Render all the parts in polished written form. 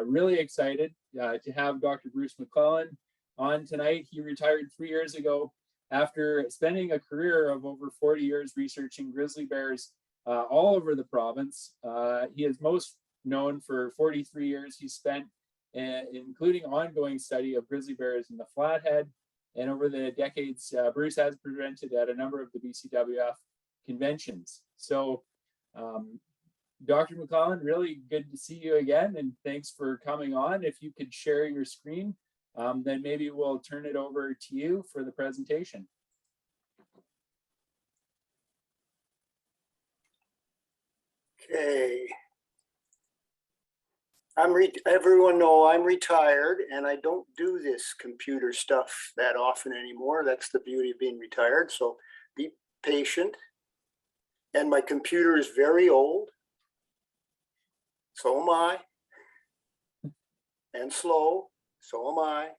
Really excited to have Dr. Bruce McLellan on tonight. He retired 3 years ago after spending a career of over 40 years researching grizzly bears all over the province. He is most known for 43 years he spent including ongoing study of grizzly bears in the Flathead. And over the decades, Bruce has presented at a number of the BCWF conventions. So Dr. McLellan, really good to see you again, and thanks for coming on. If you could share your screen, then maybe we'll turn it over to you for the presentation. Okay. Everyone know I'm retired and I don't do this computer stuff that often anymore. That's the beauty of being retired. So be patient. And my computer is very old. So am I. And slow. So am I.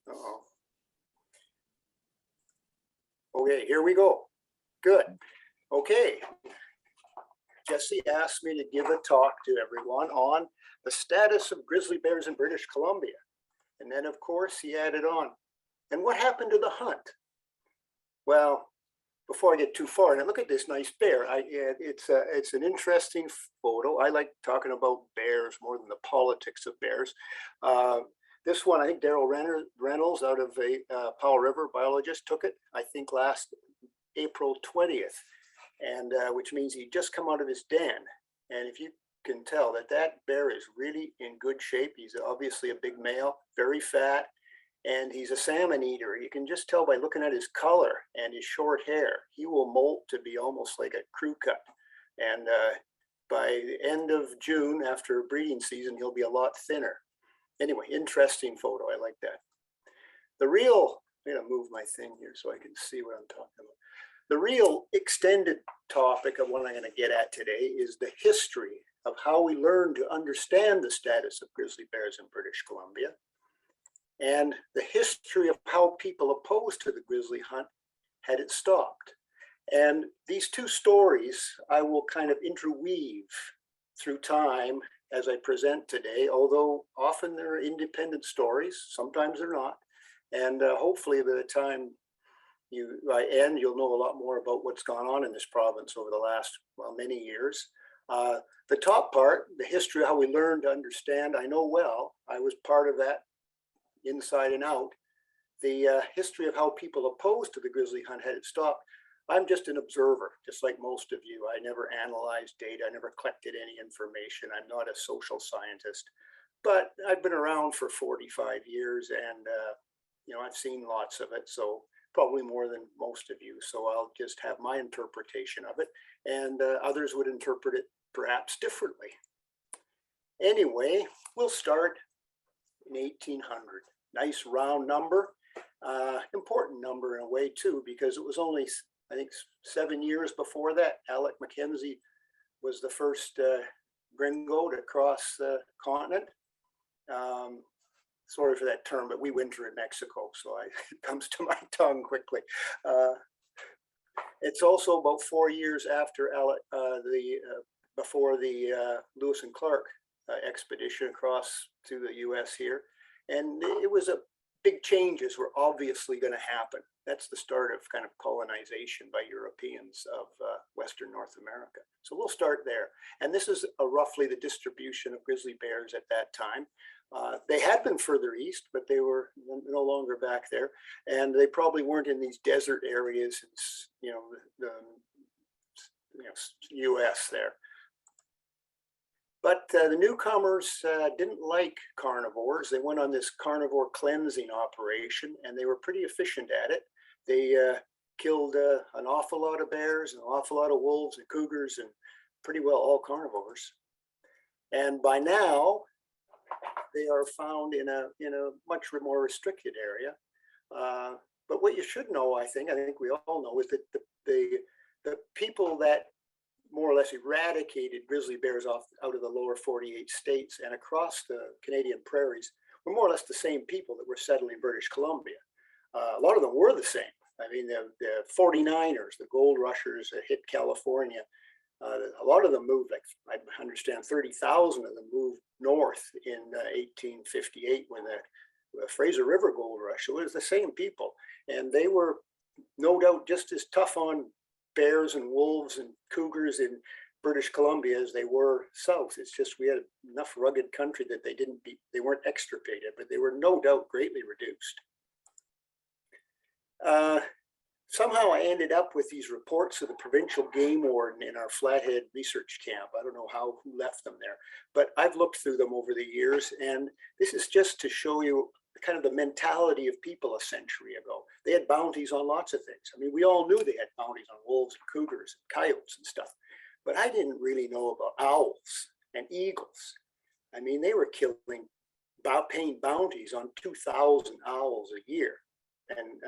Uh-oh. Okay, here we go. Good. Okay. Jesse asked me to give a talk to everyone on the status of grizzly bears in British Columbia. And then, of course, he added on, and what happened to the hunt? Well, before I get too far, and look at this nice bear. It's an interesting photo. I like talking about bears more than the politics of bears. This one, I think Daryl Reynolds out of Powell River, biologist, took it, I think, last April 20th. And which means he just come out of his den. And if you can tell that bear is really in good shape. He's obviously a big male, very fat, and he's a salmon eater. You can just tell by looking at his color and his short hair. He will molt to be almost like a crew cut. And by the end of June, after breeding season, he'll be a lot thinner. Anyway, interesting photo. I like that. The real, I'm gonna move my thing here so I can see what I'm talking about. The real extended topic of what I'm going to get at today is the history of how we learned to understand the status of grizzly bears in British Columbia, and the history of how people opposed to the grizzly hunt had it stopped. And these two stories I will kind of interweave through time as I present today, although often they're independent stories, sometimes they're not. And hopefully by the time you'll know a lot more about what's gone on in this province over the last, well, many years. The top part, the history of how we learned to understand, I know well. I was part of that inside and out. The history of how people opposed to the grizzly hunt had it stopped. I'm just an observer, just like most of you. I never analyzed data. I never collected any information. I'm not a social scientist, but I've been around for 45 years and, I've seen lots of it. So probably more than most of you. So I'll just have my interpretation of it, and others would interpret it perhaps differently. Anyway, we'll start in 1800. Nice round number, important number in a way too, because it was only, I think, 7 years before that, Alec Mackenzie was the first gringo to cross the continent. Sorry for that term, but we winter in Mexico, so it comes to my tongue quickly. It's also about 4 years after before the Lewis and Clark expedition across to the U.S. here, and it was a big changes were obviously going to happen. That's the start of kind of colonization by Europeans of Western North America. So we'll start there, and this is roughly the distribution of grizzly bears at that time. They had been further east, but they were no longer back there, and they probably weren't in these desert areas, the U.S. there. But the newcomers didn't like carnivores. They went on this carnivore cleansing operation, and they were pretty efficient at it. They killed an awful lot of bears, an awful lot of wolves and cougars, and pretty well all carnivores. And by now, they are found in a much more restricted area. But what you should know, I think we all know, is that the people that more or less eradicated grizzly bears out of the lower 48 states and across the Canadian prairies were more or less the same people that were settling British Columbia. A lot of them were the same. I mean, the 49ers, the gold rushers that hit California, a lot of them moved, like I understand 30,000 of them moved north in 1858 when the Fraser River Gold Rush. It was the same people, and they were no doubt just as tough on bears and wolves and cougars in British Columbia as they were south. It's just we had enough rugged country that they weren't extirpated, but they were no doubt greatly reduced. Somehow I ended up with these reports of the provincial game warden in our Flathead research camp. I don't know who left them there, but I've looked through them over the years, and this is just to show you kind of the mentality of people a century ago. They had bounties on lots of things. I mean, we all knew they had bounties on wolves and cougars and coyotes and stuff, but I didn't really know about owls and eagles. I mean, they were paying bounties on 2,000 owls a year, and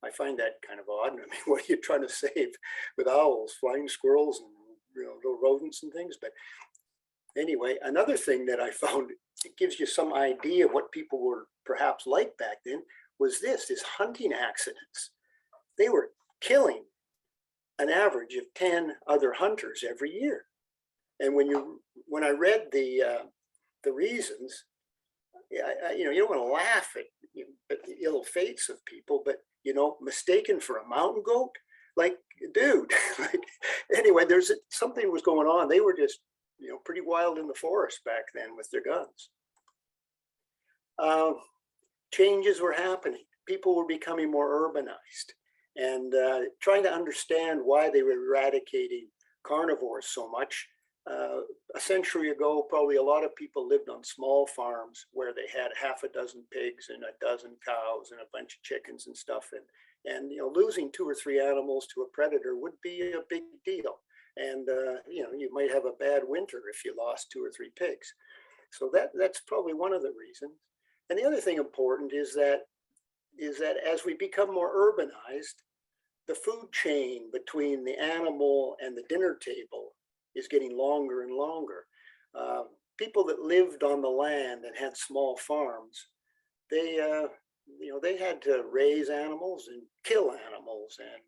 I find that kind of odd. I mean, what are you trying to save with owls, flying squirrels, and little rodents and things? But anyway, another thing that I found, it gives you some idea of what people were perhaps like back then, was this hunting accidents. They were killing an average of 10 other hunters every year. And when I read the reasons, you don't want to laugh at the ill fates of people, but mistaken for a mountain goat, like, dude. Anyway, something was going on. They were just pretty wild in the forest back then with their guns. Changes were happening. People were becoming more urbanized, and trying to understand why they were eradicating carnivores so much. A century ago, probably a lot of people lived on small farms where they had half a dozen pigs and a dozen cows and a bunch of chickens and stuff. And losing 2 or 3 animals to a predator would be a big deal. And you might have a bad winter if you lost 2 or 3 pigs. So that's probably one of the reasons. And the other thing important is that as we become more urbanized, the food chain between the animal and the dinner table is getting longer and longer. People that lived on the land and had small farms, they had to raise animals and kill animals and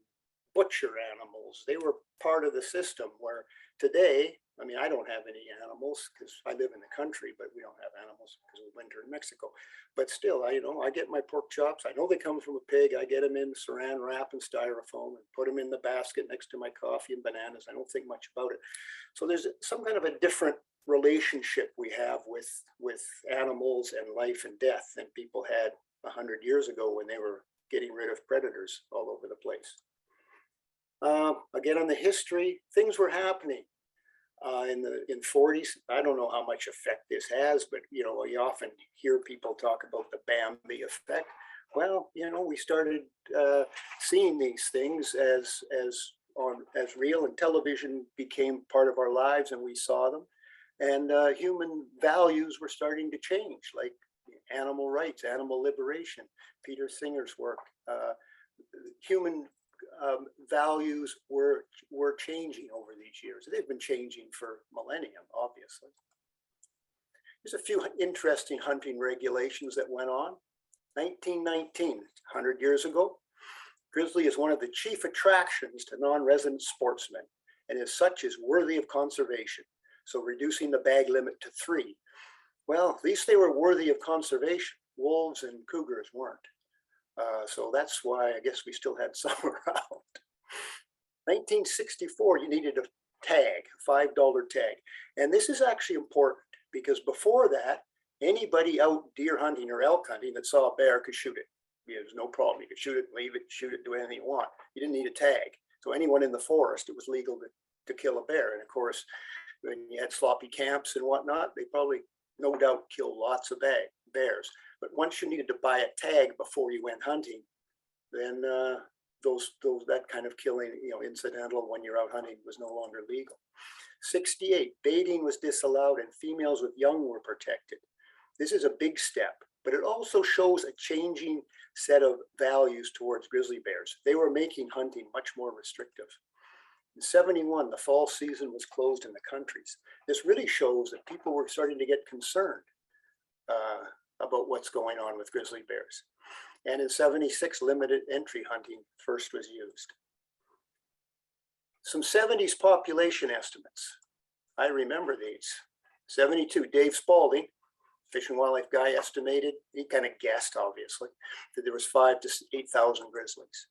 butcher animals. They were part of the system, where today, I mean, I don't have any animals because I live in the country, but we don't have animals because of winter in Mexico. But still, I get my pork chops. I know they come from a pig. I get them in saran wrap and styrofoam and put them in the basket next to my coffee and bananas. I don't think much about it. So there's some kind of a different relationship we have with animals and life and death than people had 100 years ago when they were getting rid of predators all over the place. Again, on the history, things were happening. In 40s, I don't know how much effect this has, but you often hear people talk about the Bambi effect. Well, we started seeing these things as real, and television became part of our lives, and we saw them. And human values were starting to change, like animal rights, animal liberation, Peter Singer's work. Human values were changing over these years. They've been changing for millennium, obviously. There's a few interesting hunting regulations that went on. 1919, 100 years ago, grizzly is one of the chief attractions to non-resident sportsmen, and as such is worthy of conservation. So reducing the bag limit to 3. Well, at least they were worthy of conservation. Wolves and cougars weren't. So that's why I guess we still had some around. 1964, you needed a tag, a $5 tag. And this is actually important because before that, anybody out deer hunting or elk hunting that saw a bear could shoot it. There's no problem. You could shoot it, leave it, shoot it, do anything you want. You didn't need a tag. So anyone in the forest, it was legal to kill a bear. And of course, when you had sloppy camps and whatnot, they probably no doubt killed lots of bears. But once you needed to buy a tag before you went hunting, then that kind of killing, incidental when you're out hunting, was no longer legal. 68, baiting was disallowed and females with young were protected. This is a big step, but it also shows a changing set of values towards grizzly bears. They were making hunting much more restrictive. In 71, the fall season was closed in the countries. This really shows that people were starting to get concerned about what's going on with grizzly bears. And in 76, limited entry hunting first was used. Some 70s population estimates. I remember these. 72, Dave Spalding, Fish and Wildlife guy, estimated, he kind of guessed, obviously, that there was 5,000 to 8,000 grizzlies.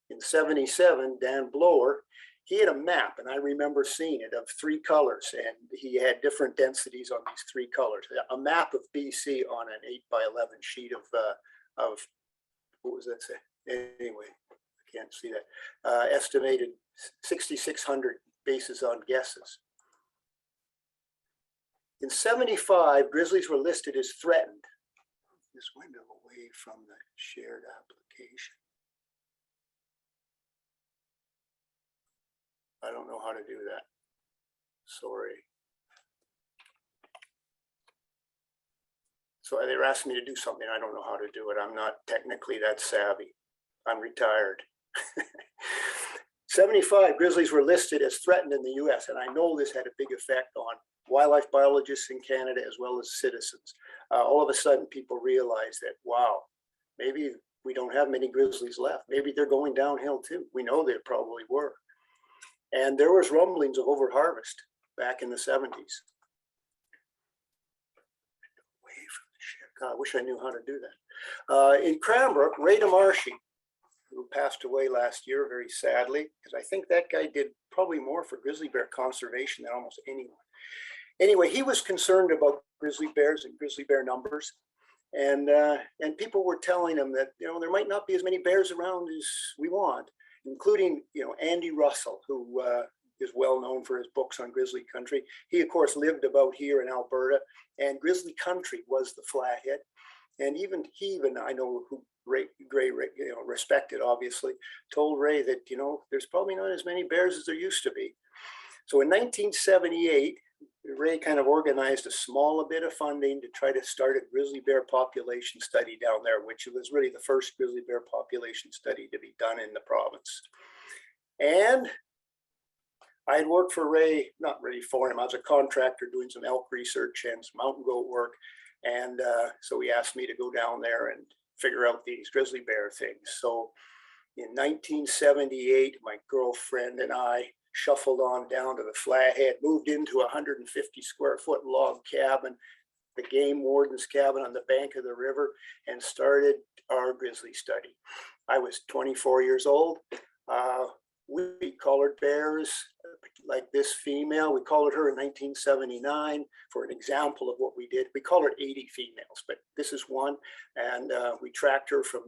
In 77, Dan Blower, he had a map, and I remember seeing it, of 3 colors, and he had different densities on these 3 colors. A map of BC on an 8x11 sheet of what was that say? Anyway, I can't see that. Estimated 6,600 bases on guesses. In 75, grizzlies were listed as threatened. This window away from the shared application. I don't know how to do that. Sorry. So they were asking me to do something. I don't know how to do it. I'm not technically that savvy. I'm retired. 75 grizzlies were listed as threatened in the US, and I know this had a big effect on wildlife biologists in Canada as well as citizens. All of a sudden, people realized that, wow, maybe we don't have many grizzlies left. Maybe they're going downhill too. We know they probably were. And there was rumblings of overharvest back in the 70s. God, I wish I knew how to do that. In Cranbrook, Ray DeMarshy, who passed away last year very sadly, because I think that guy did probably more for grizzly bear conservation than almost anyone. Anyway, he was concerned about grizzly bears and grizzly bear numbers. And people were telling him that, you know, there might not be as many bears around as we want, including, you know, Andy Russell, who is well known for his books on grizzly country. He, of course, lived about here in Alberta, and grizzly country was the Flathead. And even I know who Ray, you know, respected, obviously, told Ray that, you know, there's probably not as many bears as there used to be. So in 1978, Ray kind of organized a small bit of funding to try to start a grizzly bear population study down there, which was really the first grizzly bear population study to be done in the province. And I had worked for Ray, not really for him, I was a contractor doing some elk research and some mountain goat work. And so he asked me to go down there and figure out these grizzly bear things. So in 1978, my girlfriend and I shuffled on down to the Flathead, moved into a 150 square foot log cabin, the game warden's cabin on the bank of the river, and started our grizzly study. I was 24 years old. We collared bears like this female. We collared her in 1979 for an example of what we did. We collared 80 females, but this is one. And we tracked her from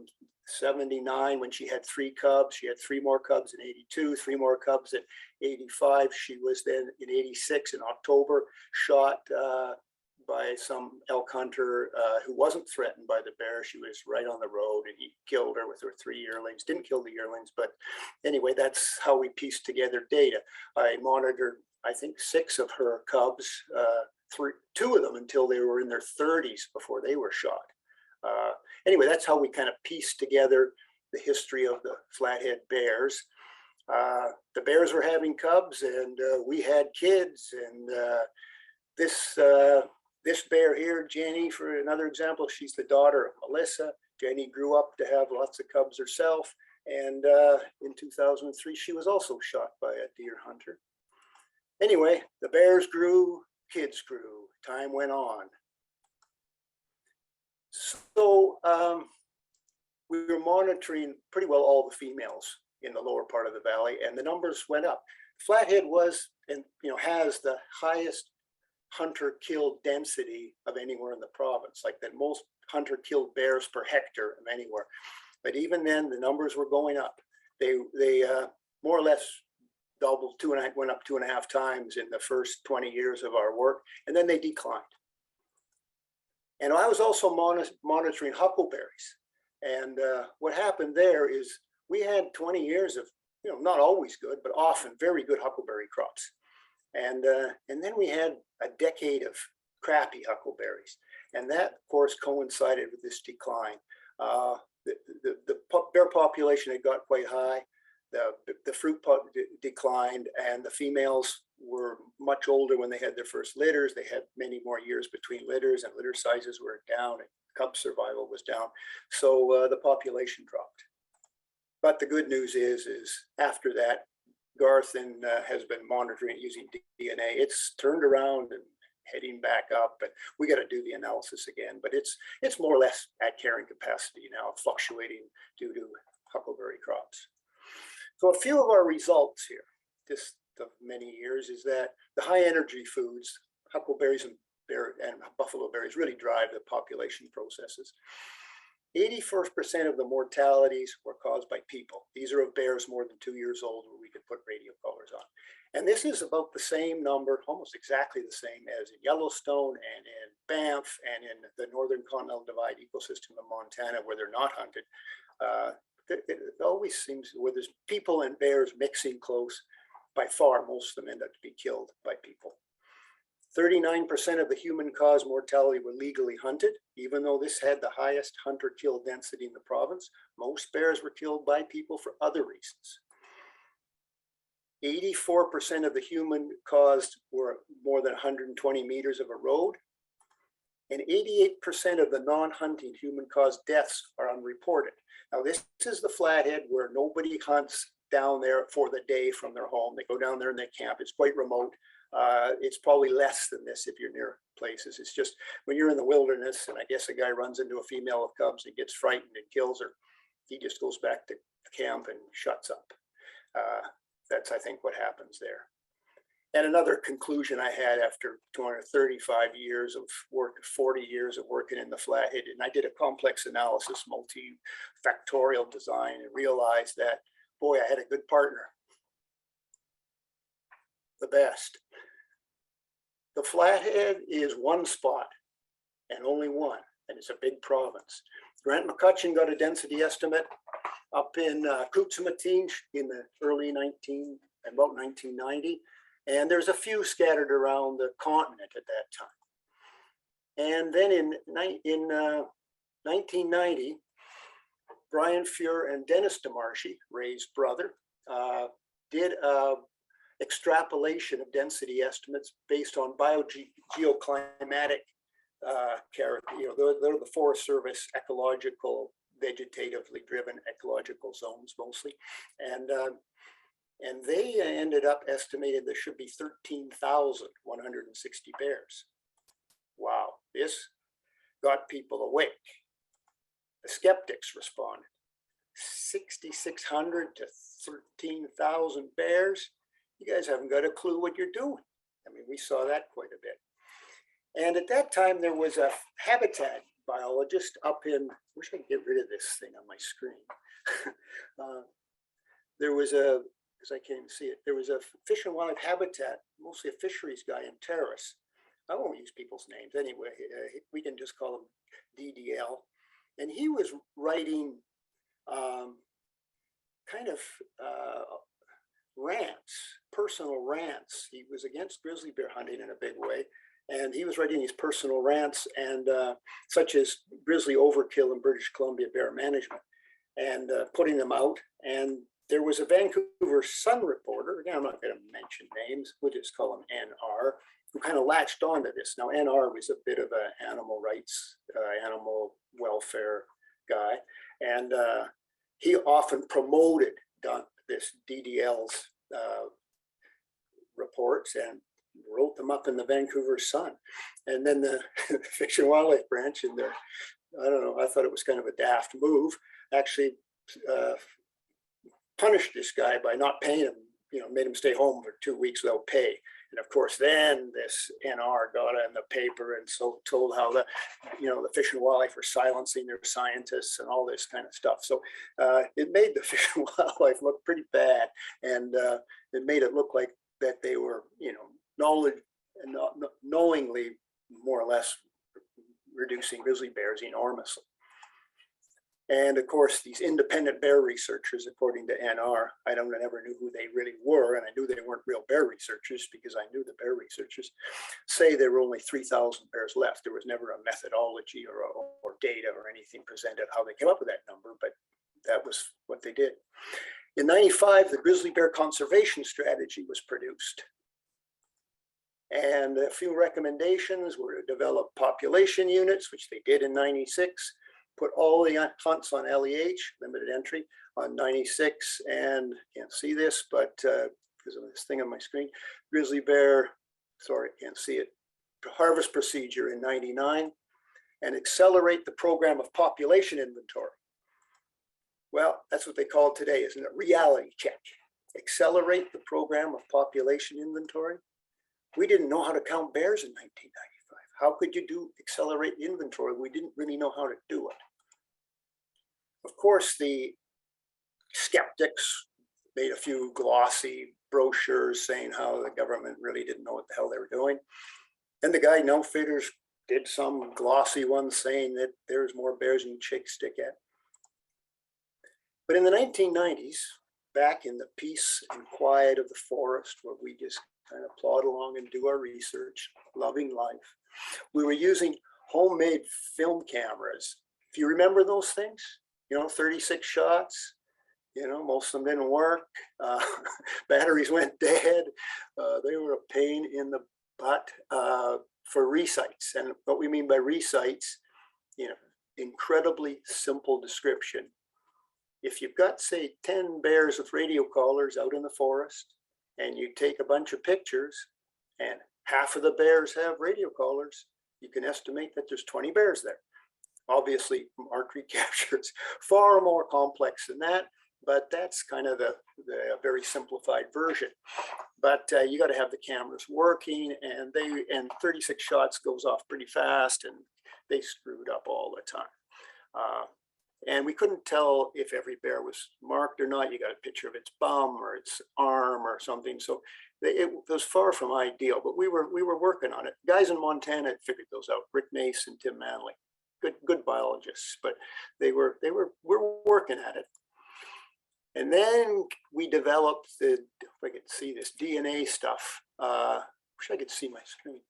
79 when she had 3 cubs. She had 3 more cubs in 82, 3 more cubs in 85. She was then in 86 in October, shot by some elk hunter who wasn't threatened by the bear. She was right on the road, and he killed her with her 3 yearlings. Didn't kill the yearlings, but anyway, that's how we pieced together data. I monitored, I think, 6 of her cubs, 2 of them until they were in their 30s before they were shot. Anyway, that's how we kind of pieced together the history of the Flathead bears. The bears were having cubs, and we had kids, and this bear here, Jenny, for another example, she's the daughter of Melissa. Jenny grew up to have lots of cubs herself. And in 2003, she was also shot by a deer hunter. Anyway, the bears grew, kids grew, time went on. So we were monitoring pretty well all the females in the lower part of the valley, and the numbers went up. Flathead was, and you know, has the highest hunter-killed density of anywhere in the province, like the most hunter-killed bears per hectare of anywhere. But even then, the numbers were going up. They more or less doubled, went up 2.5 times in the first 20 years of our work, and then they declined. And I was also monitoring huckleberries. And what happened there is we had 20 years of, you know, not always good, but often very good huckleberry crops. And then we had a decade of crappy huckleberries. And that, of course, coincided with this decline. The bear population had got quite high. The fruit declined, and the females were much older when they had their first litters. They had many more years between litters, and litter sizes were down, and cub survival was down. So the population dropped. But the good news is after that, Garth has been monitoring using DNA. It's turned around and heading back up, but we got to do the analysis again. But it's more or less at carrying capacity now, fluctuating due to huckleberry crops. So a few of our results here, just of many years, is that the high energy foods, huckleberries and buffalo berries, really drive the population processes. 81% of the mortalities were caused by people. These are of bears more than 2 years old where we could put radio collars on. And this is about the same number, almost exactly the same as in Yellowstone and in Banff and in the Northern Continental Divide ecosystem of Montana where they're not hunted. It always seems where there's people and bears mixing close, by far most of them end up to be killed by people. 39% of the human-caused mortality were legally hunted, even though this had the highest hunter-kill density in the province. Most bears were killed by people for other reasons. 84% of the human-caused were more than 120 meters of a road, and 88% of the non-hunting human-caused deaths are unreported. Now, this is the Flathead where nobody hunts down there for the day from their home. They go down there and they camp. It's quite remote. It's probably less than this if you're near places. It's just when you're in the wilderness and I guess a guy runs into a female of cubs and gets frightened and kills her, he just goes back to camp and shuts up. That's, I think, what happens there. And another conclusion I had after 235 years of work, 40 years of working in the Flathead, and I did a complex analysis, multifactorial design, and realized that, boy, I had a good partner. The best. The Flathead is one spot and only one, and it's a big province. Grant McCutcheon got a density estimate up in Kutsumatinj in the early about 1990, and there's a few scattered around the continent at that time. And then in 1990, Brian Fuhr and Dennis DeMarshy, Ray's brother, did extrapolation of density estimates based on biogeoclimatic character. They're the Forest Service ecological, vegetatively driven ecological zones mostly, and they ended up estimating there should be 13,160 bears. Wow, this got people awake. The skeptics responded. 6,600 to 13,000 bears. You guys haven't got a clue what you're doing. I mean, we saw that quite a bit. And at that time, there was a habitat biologist up in, wish I could get rid of this thing on my screen. There was a, because I can't even see it, there was a fish and wildlife habitat, mostly a fisheries guy in Terrace. I won't use people's names anyway. We can just call him DDL. And he was writing kind of rants, personal rants. He was against grizzly bear hunting in a big way. And he was writing these personal rants and such as grizzly overkill in British Columbia bear management and putting them out. And there was a Vancouver Sun reporter, again, I'm not going to mention names, we'll just call him NR, who kind of latched onto this. Now, NR was a bit of an animal rights, animal welfare guy. And he often promoted this DDL's reports and wrote them up in the Vancouver Sun. And then the Fish and Wildlife branch in there, I don't know, I thought it was kind of a daft move, actually punished this guy by not paying him, made him stay home for 2 weeks without pay. And of course, then this NR got in the paper and so told how the Fish and Wildlife were silencing their scientists and all this kind of stuff. So it made the Fish and Wildlife look pretty bad, and it made it look like that they were, knowingly, more or less, reducing grizzly bears enormously. And of course, these independent bear researchers, according to NR, I never knew who they really were, and I knew they weren't real bear researchers because I knew the bear researchers, say there were only 3,000 bears left. There was never a methodology or data or anything presented how they came up with that number, but that was what they did. In '95, the grizzly bear conservation strategy was produced. And a few recommendations were to develop population units, which they did in '96, put all the hunts on LEH, limited entry, on '96, and can't see this, but because of this thing on my screen, grizzly bear, sorry, can't see it, harvest procedure in 99 and accelerate the program of population inventory. Well, that's what they call it today, isn't it? Reality check. Accelerate the program of population inventory. We didn't know how to count bears in 1995. How could you do accelerate inventory? We didn't really know how to do it. Of course, the skeptics made a few glossy brochures saying how the government really didn't know what the hell they were doing. And the guy in Outfitters did some glossy ones saying that there's more bears than chicks stick at. But in the 1990s, back in the peace and quiet of the forest, where we just kind of plod along and do our research, loving life, we were using homemade film cameras. If you remember those things, 36 shots, most of them didn't work. Batteries went dead. They were a pain in the butt for resites. And what we mean by resites, incredibly simple description. If you've got, say, 10 bears with radio collars out in the forest, and you take a bunch of pictures, and half of the bears have radio collars, you can estimate that there's 20 bears there. Obviously, arc recapture is far more complex than that, but that's kind of the very simplified version. But you got to have the cameras working, and 36 shots goes off pretty fast, and they screwed up all the time. And we couldn't tell if every bear was marked or not. You got a picture of its bum or its arm or something. So it was far from ideal, but we were working on it. Guys in Montana had figured those out. Rick Mace and Tim Manley, good biologists, but we're working at it. And then we developed if I could see this DNA stuff. Wish I could see my screen.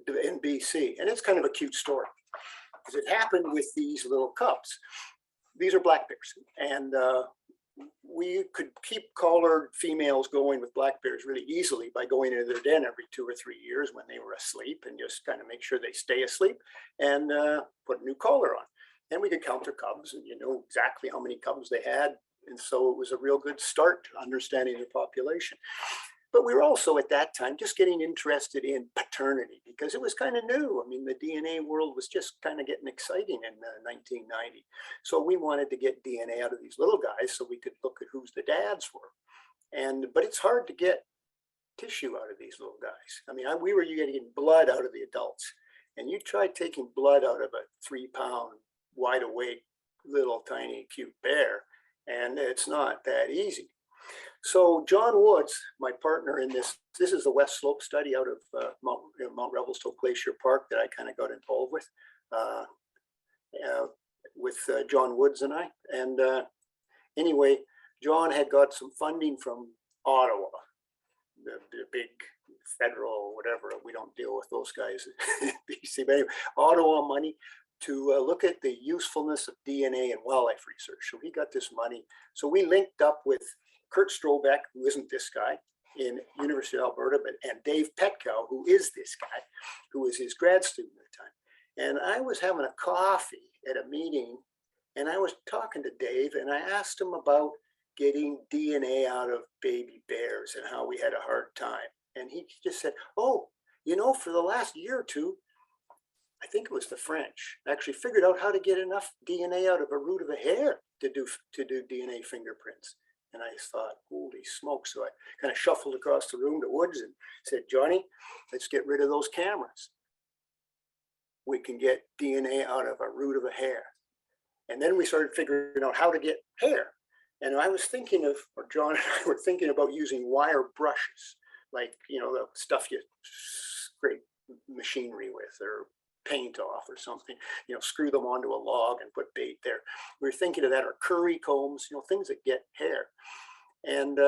NBC, and it's kind of a cute story because it happened with these little cubs. These are black bears, and we could keep collared females going with black bears really easily by going into their den every 2 or 3 years when they were asleep, and just kind of make sure they stay asleep and put a new collar on. And we could count their cubs, and exactly how many cubs they had, and so it was a real good start to understanding their population. But we were also at that time just getting interested in paternity because it was kind of new. I mean, the DNA world was just kind of getting exciting in 1990. So we wanted to get DNA out of these little guys so we could look at who's the dads were. But it's hard to get tissue out of these little guys. I mean, we were getting blood out of the adults. And you try taking blood out of a 3-pound, wide awake, little tiny cute bear, and it's not that easy. So John Woods, my partner in this is the West Slope study out of Mount Revelstoke Glacier Park that I kind of got involved with John Woods and I. And anyway, John had got some funding from Ottawa, the big federal, whatever, we don't deal with those guys in BC, but anyway, Ottawa money to look at the usefulness of DNA in wildlife research. So he got this money. So we linked up with Kurt Strobeck, who isn't this guy, in University of Alberta, and Dave Petkow, who is this guy, who was his grad student at the time. And I was having a coffee at a meeting, and I was talking to Dave, and I asked him about getting DNA out of baby bears and how we had a hard time. And he just said, oh, for the last year or two, I think it was the French, actually figured out how to get enough DNA out of a root of a hair to do DNA fingerprints. And I thought, holy smokes. So I kind of shuffled across the room to Woods and said, Johnny, let's get rid of those cameras. We can get DNA out of a root of a hair. And then we started figuring out how to get hair. And I was thinking of, or John and I were thinking about using wire brushes, like, the stuff you scrape machinery with or paint off or something, screw them onto a log and put bait there. We were thinking of that, or curry combs, things that get hair. And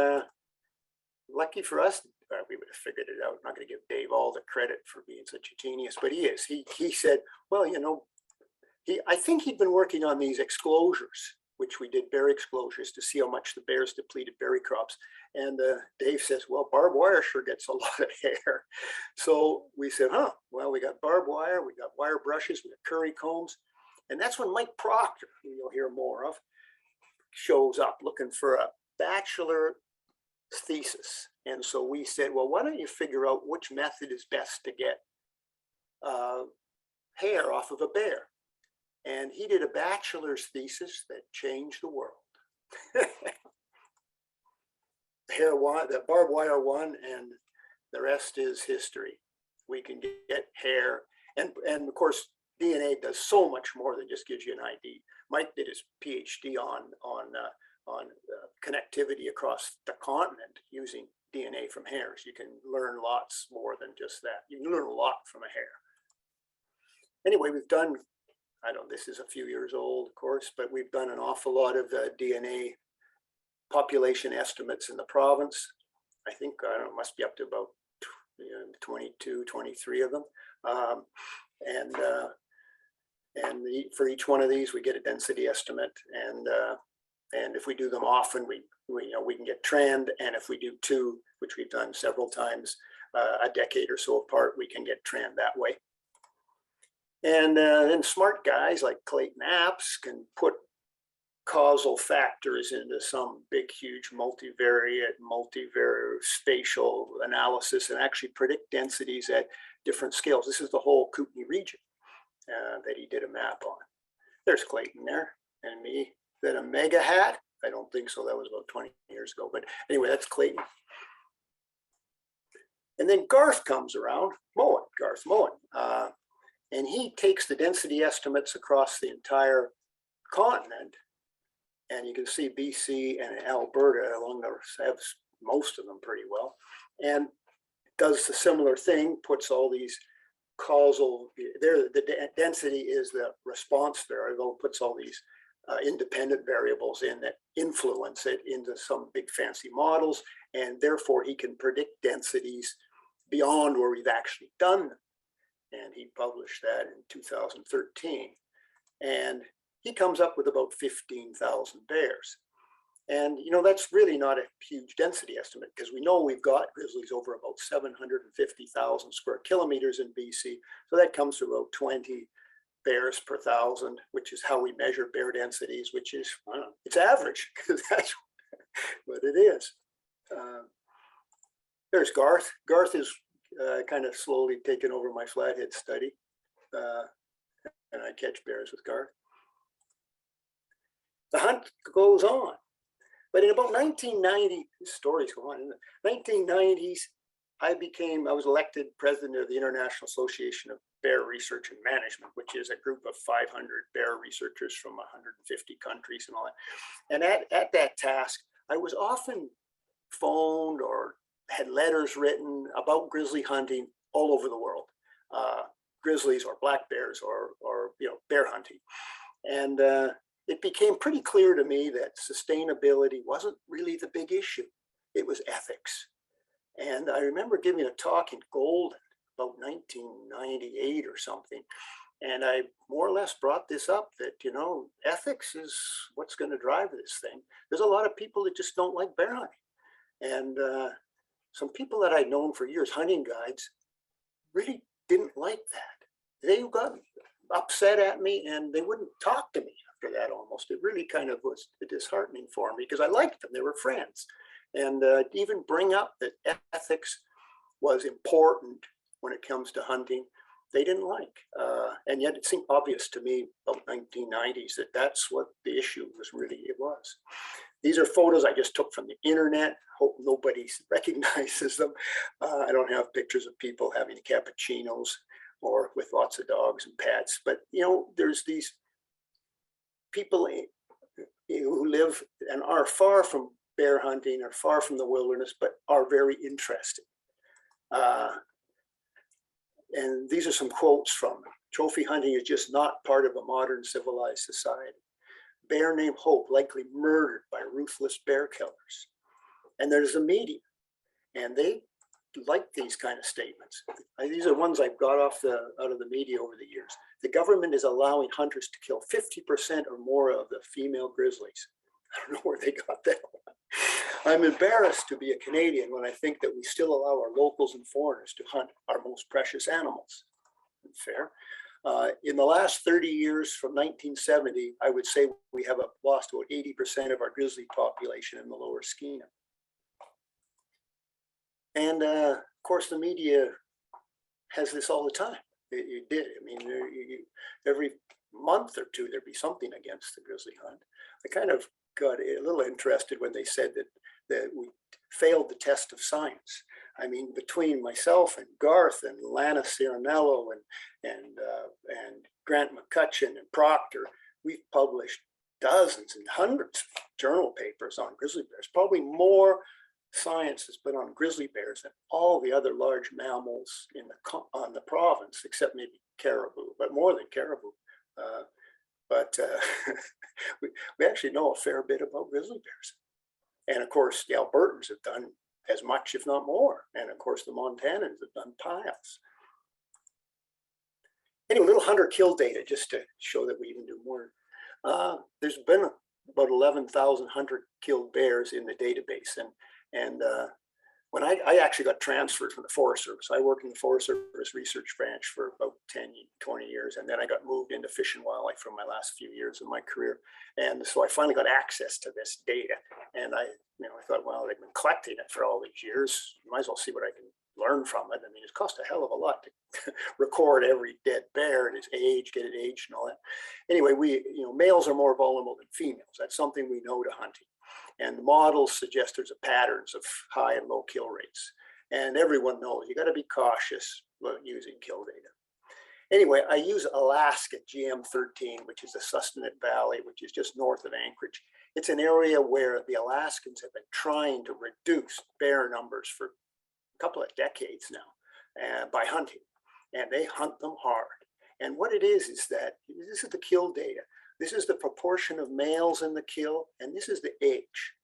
lucky for us, we would have figured it out. I'm not going to give Dave all the credit for being such a genius, but he is. He said, well, I think he'd been working on these exclosures, which we did berry exclosures to see how much the bears depleted berry crops. And Dave says, well, barbed wire sure gets a lot of hair. So we said, well, we got barbed wire, we got wire brushes, we got curry combs. And that's when Mike Proctor, who you'll hear more of, shows up looking for a bachelor thesis And so we said, well, why don't you figure out which method is best to get hair off of a bear? And he did a bachelor's thesis that changed the world. Hair won, the barbed wire won, and the rest is history. We can get hair, and of course, DNA does so much more than just gives you an ID. Mike did his PhD on connectivity across the continent using DNA from hairs. You can learn lots more than just that. You can learn a lot from a hair. Anyway, we've done, I don't know, this is a few years old, of course, but we've done an awful lot of DNA population estimates in the province. I think, I don't know, must be up to about 22, 23 of them. For each one of these, we get a density estimate, and if we do them often, we can get trend, and if we do two, which we've done several times, a decade or so apart, we can get trend that way. And then smart guys like Clayton Apps can put causal factors into some big, huge multivariate spatial analysis and actually predict densities at different scales. This is the whole Kootenay region that he did a map on. There's Clayton there, and me. Is that a mega hat? I don't think so. That was about 20 years ago. But anyway, that's Clayton. And then Garth comes around, Garth Moen, and he takes the density estimates across the entire continent. And you can see BC and Alberta along the, have most of them pretty well, and does the similar thing, puts all these causal, there the density is the response variable, puts all these independent variables in that influence it into some big fancy models, and therefore he can predict densities beyond where we've actually done them. And he published that in 2013. And he comes up with about 15,000 bears. And that's really not a huge density estimate, because we know we've got grizzlies over about 750,000 square kilometers in BC. So that comes to about 20 bears per thousand, which is how we measure bear densities, which is, I don't know, it's average, because that's what it is. There's Garth. Garth is kind of slowly taking over my Flathead study. And I catch bears with Garth. The hunt goes on. But in about 1990, stories go on. In the 1990s, I was elected president of the International Association of Bear Research and Management, which is a group of 500 bear researchers from 150 countries and all that. And at that task, I was often phoned or had letters written about grizzly hunting all over the world, grizzlies or black bears or bear hunting. And it became pretty clear to me that sustainability wasn't really the big issue. It was ethics. And I remember giving a talk in Golden about 1998 or something. And I more or less brought this up that, ethics is what's going to drive this thing. There's a lot of people that just don't like bear hunting. And some people that I'd known for years, hunting guides, really didn't like that. They got upset at me and they wouldn't talk to me after that almost. It really kind of was disheartening for me because I liked them. They were friends. And even bring up that ethics was important when it comes to hunting, they didn't like. And yet it seemed obvious to me about 1990s that that's what the issue was. These are photos I just took from the internet. Hope nobody recognizes them. I don't have pictures of people having cappuccinos or with lots of dogs and pets. But, there's these people who live and are far from bear hunting, are far from the wilderness, but are very interesting. And these are some quotes from them. Trophy hunting is just not part of a modern civilized society. Bear named Hope likely murdered by ruthless bear killers. And there's the media, and they like these kind of statements. These are ones I've got out of the media over the years. The government is allowing hunters to kill 50% or more of the female grizzlies. I don't know where they got that one. I'm embarrassed to be a Canadian when I think that we still allow our locals and foreigners to hunt our most precious animals. Fair. In the last 30 years from 1970, I would say we have lost about 80% of our grizzly population in the lower Skeena. And of course, the media has this all the time. It did. I mean, every month or two, there'd be something against the grizzly hunt. I kind of got a little interested when they said that we failed the test of science. I mean, between myself and Garth and Lana Cirinello and Grant McCutcheon and Proctor, we've published dozens and hundreds of journal papers on grizzly bears. Probably more science has been on grizzly bears than all the other large mammals on the province, except maybe caribou, but more than caribou. We actually know a fair bit about grizzly bears. And of course, the Albertans have done as much, if not more. And of course, the Montanans have done piles. Anyway, little hunter kill data, just to show that we even do more. There's been about 11,000 hunter killed bears in the database. And when I actually got transferred from the Forest Service, I worked in the Forest Service research branch for about 10, 20 years. And then I got moved into fish and wildlife for my last few years of my career. And so I finally got access to this data. And I thought, well, they've been collecting it for all these years. Might as well see what I can learn from it. I mean, it cost a hell of a lot to record every dead bear and its age, get it aged and all that. Anyway, males are more vulnerable than females. That's something we know to hunting. And the models suggest there's a patterns of high and low kill rates. And everyone knows you got to be cautious about using kill data. Anyway, I use Alaska GM13, which is the Sustanet Valley, which is just north of Anchorage. It's an area where the Alaskans have been trying to reduce bear numbers for a couple of decades now by hunting. And they hunt them hard. And what it is that this is the kill data. This is the proportion of males in the kill, and this is the age.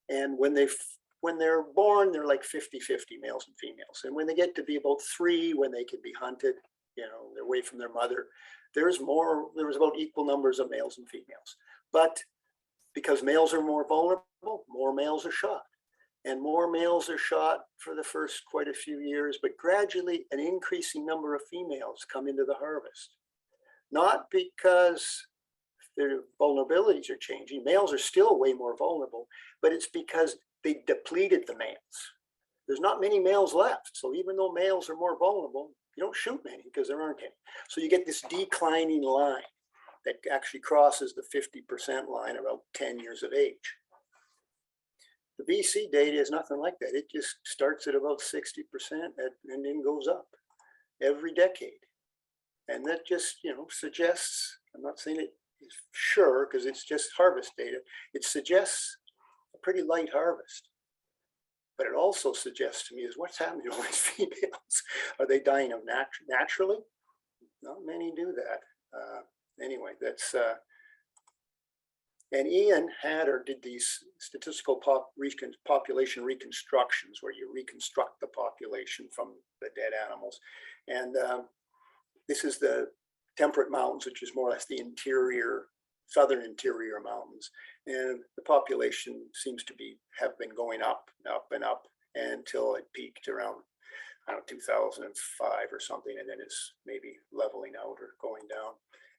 And when they're born, they're like 50-50 males and females. And when they get to be about 3, when they can be hunted, they're away from their mother, there was about equal numbers of males and females. But because males are more vulnerable, more males are shot. And more males are shot for the first quite a few years, but gradually an increasing number of females come into the harvest. Not because their vulnerabilities are changing. Males are still way more vulnerable, but it's because they depleted the males. There's not many males left. So even though males are more vulnerable, you don't shoot many because there aren't any. So you get this declining line that actually crosses the 50% line about 10 years of age. The BC data is nothing like that. It just starts at about 60% and then goes up every decade. And that just, suggests, I'm not saying it is sure because it's just harvest data, it suggests a pretty light harvest. But it also suggests to me is what's happening to all these females? Are they dying of naturally? Not many do that. Anyway, that's, and Ian did these statistical population reconstructions where you reconstruct the population from the dead animals. And this is the temperate mountains, which is more or less the southern interior mountains. And the population seems to have been going up and up until it peaked around, 2005 or something, and then it's maybe leveling out or going down.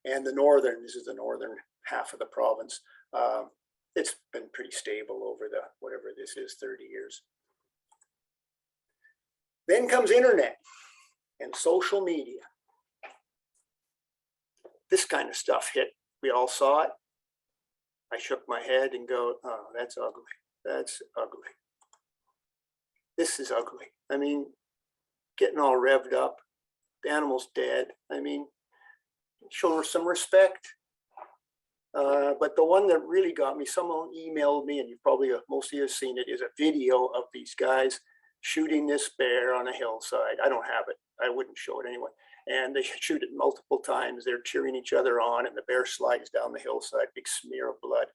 And this is the northern half of the province. It's been pretty stable over the, whatever this is, 30 years. Then comes internet and social media. This kind of stuff hit. We all saw it. I shook my head and go, oh, that's ugly. That's ugly. This is ugly. I mean, getting all revved up, the animal's dead. I mean, show her some respect. But the one that really got me, someone emailed me, and you probably, most of you have seen it, is a video of these guys shooting this bear on a hillside. I don't have it. I wouldn't show it anyway. And they shoot it multiple times. They're cheering each other on, and the bear slides down the hillside, big smear of blood.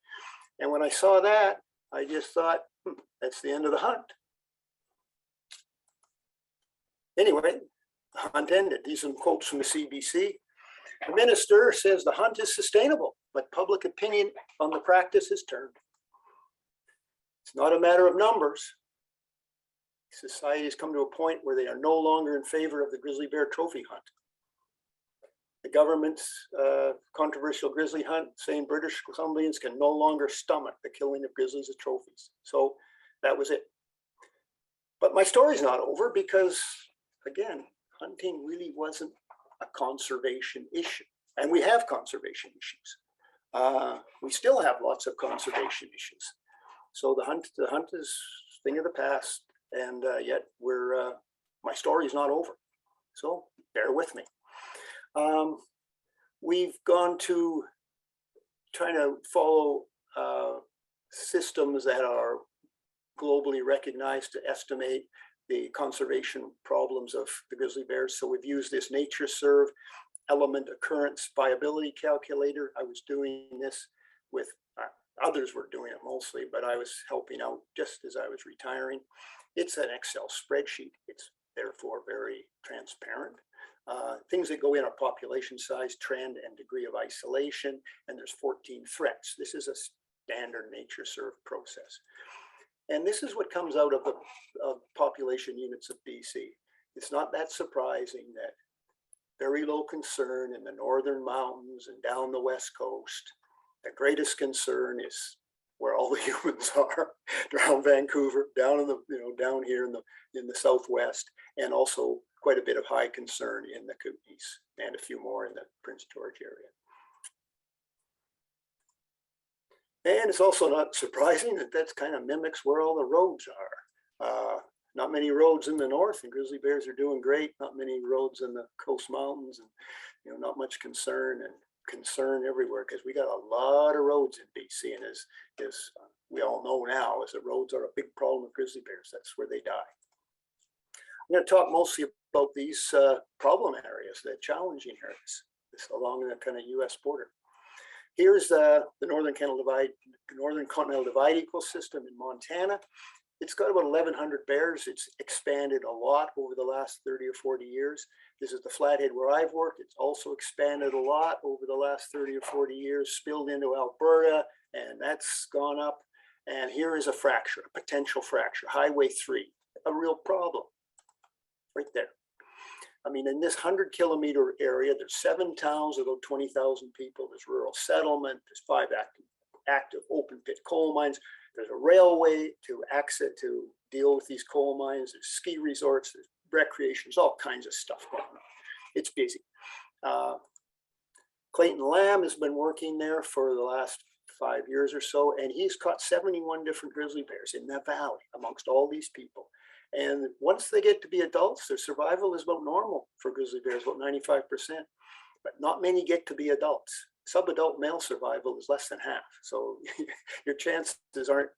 And when I saw that, I just thought, that's the end of the hunt. Anyway, the hunt ended. These are some quotes from the CBC. The minister says the hunt is sustainable, but public opinion on the practice has turned. It's not a matter of numbers. Society has come to a point where they are no longer in favor of the grizzly bear trophy hunt. The government's controversial grizzly hunt saying British Columbians can no longer stomach the killing of grizzlies as trophies. So that was it. But my story's not over because, again, hunting really wasn't a conservation issue. And we have conservation issues. We still have lots of conservation issues. So the hunt is a thing of the past, and yet my story's not over. So bear with me. We've gone to trying to follow systems that are globally recognized to estimate the conservation problems of the grizzly bears. So we've used this NatureServe element occurrence viability calculator. I was doing this with others were doing it mostly, but I was helping out just as I was retiring. It's an Excel spreadsheet. It's therefore very transparent. Things that go in are population size, trend, and degree of isolation, and there's 14 threats. This is a standard NatureServe process. And this is what comes out of the population units of BC. It's not that surprising that very low concern in the northern mountains and down the west coast. The greatest concern is where all the humans are, around Vancouver, down in the down here in the southwest, and also quite a bit of high concern in the Kootenays and a few more in the Prince George area. And it's also not surprising that that's kind of mimics where all the roads are. Not many roads in the north, and grizzly bears are doing great. Not many roads in the coast mountains, and not much concern everywhere, because we got a lot of roads in BC, and as we all know now, is that roads are a big problem with grizzly bears. That's where they die. I'm going to talk mostly about these problem areas, the challenging areas, along the kind of U.S. border. Here's the Northern Continental Divide ecosystem in Montana. It's got about 1,100 bears. It's expanded a lot over the last 30 or 40 years. This is the Flathead where I've worked. It's also expanded a lot over the last 30 or 40 years, spilled into Alberta, and that's gone up. And here is a fracture, a potential fracture, Highway 3, a real problem right there. I mean, in this 100-kilometer area, there's 7 towns, about 20,000 people. There's rural settlement. There's 5 active open pit coal mines. There's a railway to deal with these coal mines. There's ski resorts. There's recreation. There's all kinds of stuff going on. It's busy. Clayton Lamb has been working there for the last 5 years or so, and he's caught 71 different grizzly bears in that valley amongst all these people. And once they get to be adults, their survival is about normal for grizzly bears, about 95%. But not many get to be adults. Subadult male survival is less than half. So your chances aren't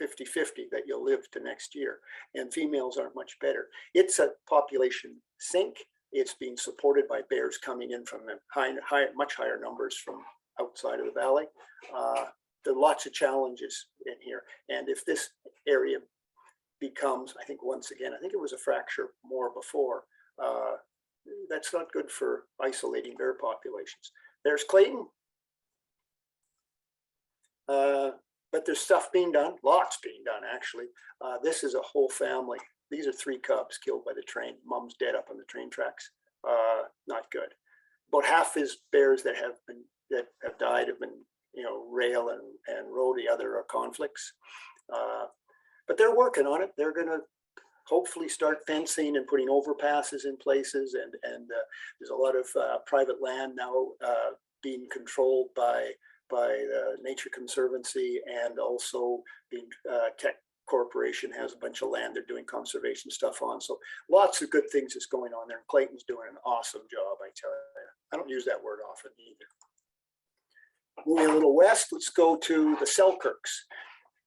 50-50 that you'll live to next year. And females aren't much better. It's a population sink. It's being supported by bears coming in from much higher numbers from outside of the valley. There are lots of challenges in here. And if this area becomes, I think once again, I think it was a fracture more before, that's not good for isolating bear populations. There's Clayton. But there's stuff being done, lots being done actually. This is a whole family. These are 3 cubs killed by the train. Mom's dead up on the train tracks. Not good. About half his bears that have died have been, rail and road. The other are conflicts. But they're working on it. They're going to hopefully start fencing and putting overpasses in places. And there's a lot of private land now being controlled by the Nature Conservancy, and also being Tech Corporation has a bunch of land they're doing conservation stuff on. So lots of good things is going on there. Clayton's doing an awesome job, I tell you. I don't use that word often either. Moving a little west, let's go to the Selkirks.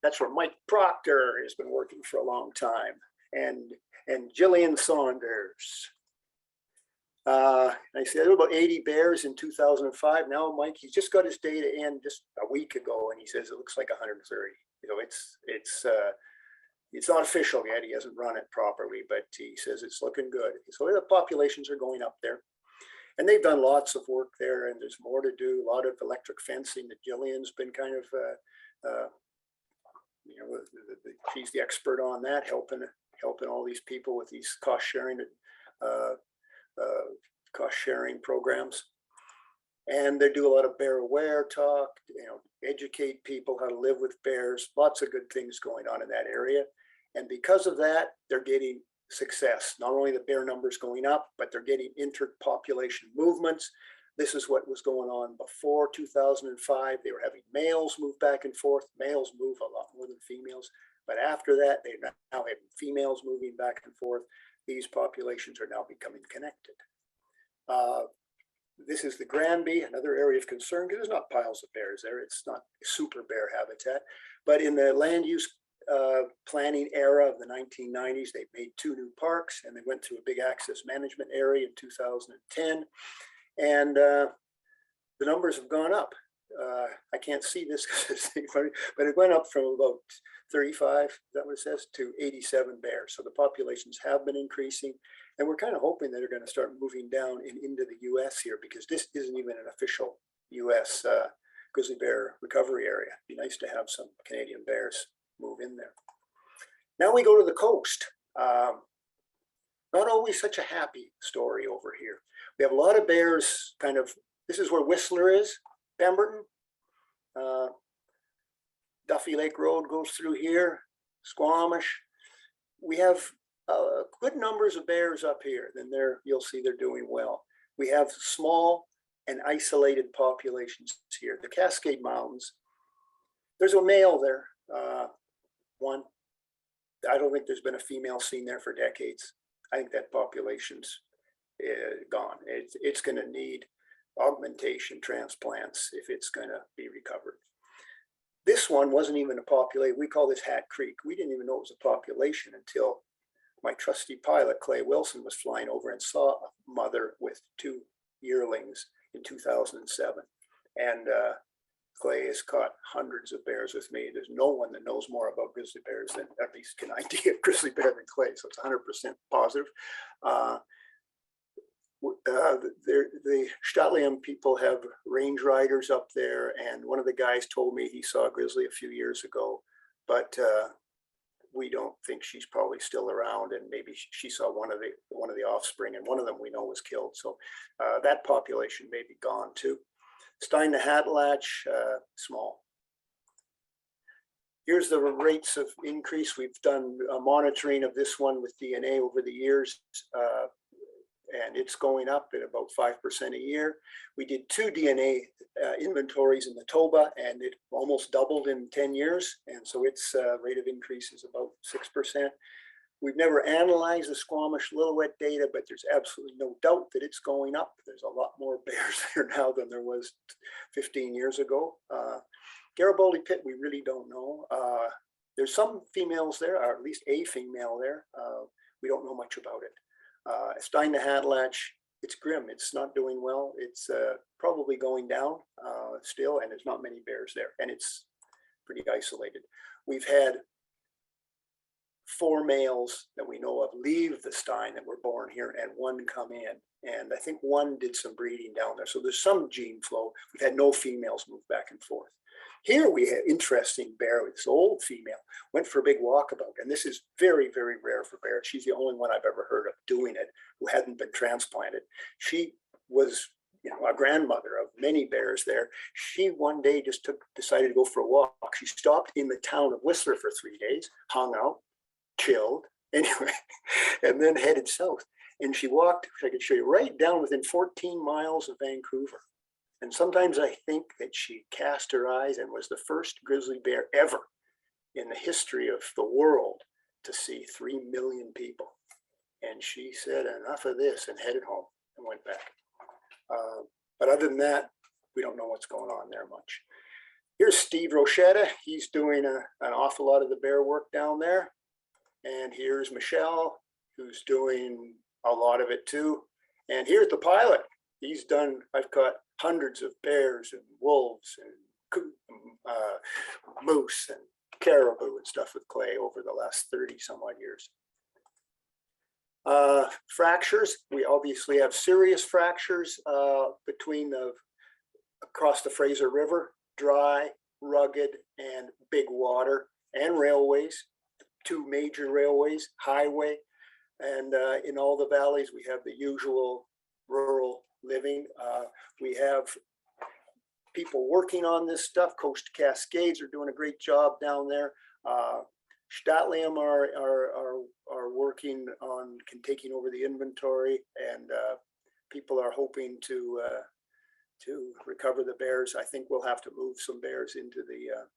That's where Mike Proctor has been working for a long time, and Jillian Saunders. I said about 80 bears in 2005. Now, Mike, he's just got his data in just a week ago, and he says it looks like 130. It's not official yet. He hasn't run it properly, but he says it's looking good. So the populations are going up there, and they've done lots of work there, and there's more to do. A lot of electric fencing that Jillian's been kind of, she's the expert on that, helping all these people with these cost sharing programs. And they do a lot of bear aware talk, educate people how to live with bears. Lots of good things going on in that area. And because of that, they're getting success. Not only the bear numbers going up, but they're getting interpopulation movements. This is what was going on before 2005. They were having males move back and forth. Males move a lot more than females. But after that, they're now having females moving back and forth. These populations are now becoming connected. This is the Granby, another area of concern, because there's not piles of bears there. It's not super bear habitat. But in the land use planning era of the 1990s, they made 2 new parks, and they went through a big access management area in 2010. And the numbers have gone up. I can't see this, but it went up from about 35, is that what it says, to 87 bears. So the populations have been increasing, and we're kind of hoping that they're going to start moving down into the US here, because this isn't even an official US grizzly bear recovery area. It'd be nice to have some Canadian bears move in there. Now we go to the coast. Not always such a happy story over here. We have a lot of bears kind of, this is where Whistler is, Pemberton. Duffy Lake Road goes through here, Squamish. We have good numbers of bears up here. Then you'll see they're doing well. We have small and isolated populations here. The Cascade Mountains, there's a male there, one. I don't think there's been a female seen there for decades. I think that population's gone. It's going to need augmentation transplants if it's going to be recovered. This one wasn't even a population. We call this Hat Creek. We didn't even know it was a population until my trusty pilot, Clay Wilson, was flying over and saw a mother with 2 yearlings in 2007. And Clay has caught hundreds of bears with me. There's no one that knows more about grizzly bears than, at least can I get grizzly bear than Clay. So it's 100% positive. The Stadtliam people have range riders up there, and one of the guys told me he saw a grizzly a few years ago, but we don't think she's probably still around, and maybe she saw one of the offspring, and one of them we know was killed. So that population may be gone too. Stein the Hatlatch, small. Here's the rates of increase. We've done a monitoring of this one with DNA over the years. And it's going up at about 5% a year. We did 2 DNA inventories in the Toba, and it almost doubled in 10 years. And so its rate of increase is about 6%. We've never analyzed the Squamish Lillooet data, but there's absolutely no doubt that it's going up. There's a lot more bears there now than there was 15 years ago. Garibaldi Pit, we really don't know. There's some females there, or at least a female there. We don't know much about it. Stein the Hatlatch, it's grim. It's not doing well. It's probably going down still, and there's not many bears there, and it's pretty isolated. We've had 4 males that we know of leave the Stein that were born here, and 1 come in. And I think 1 did some breeding down there. So there's some gene flow. We've had no females move back and forth. Here we have interesting bear with this old female, went for a big walkabout. And this is very, very rare for bears. She's the only one I've ever heard of doing it who hadn't been transplanted. She was, a grandmother of many bears there. She one day just decided to go for a walk. She stopped in the town of Whistler for 3 days, hung out, chilled, anyway, and then headed south. And she walked, if I could show you, right down within 14 miles of Vancouver. And sometimes I think that she cast her eyes and was the first grizzly bear ever in the history of the world to see 3 million people. And she said, enough of this, and headed home and went back. But other than that, we don't know what's going on there much. Here's Steve Rochetta. He's doing an awful lot of the bear work down there. And here's Michelle, who's doing a lot of it too. And here's the pilot. He's done, I've caught hundreds of bears and wolves and moose and caribou and stuff with Clay over the last 30 some odd years. Fractures, we obviously have serious fractures across the Fraser River, dry, rugged, and big water, and railways, 2 major railways, highway, and in all the valleys we have the usual rural living. We have people working on this stuff. Coast Cascades are doing a great job down there. Statlium are working on taking over the inventory, and people are hoping to recover the bears. I think we'll have to move some bears into the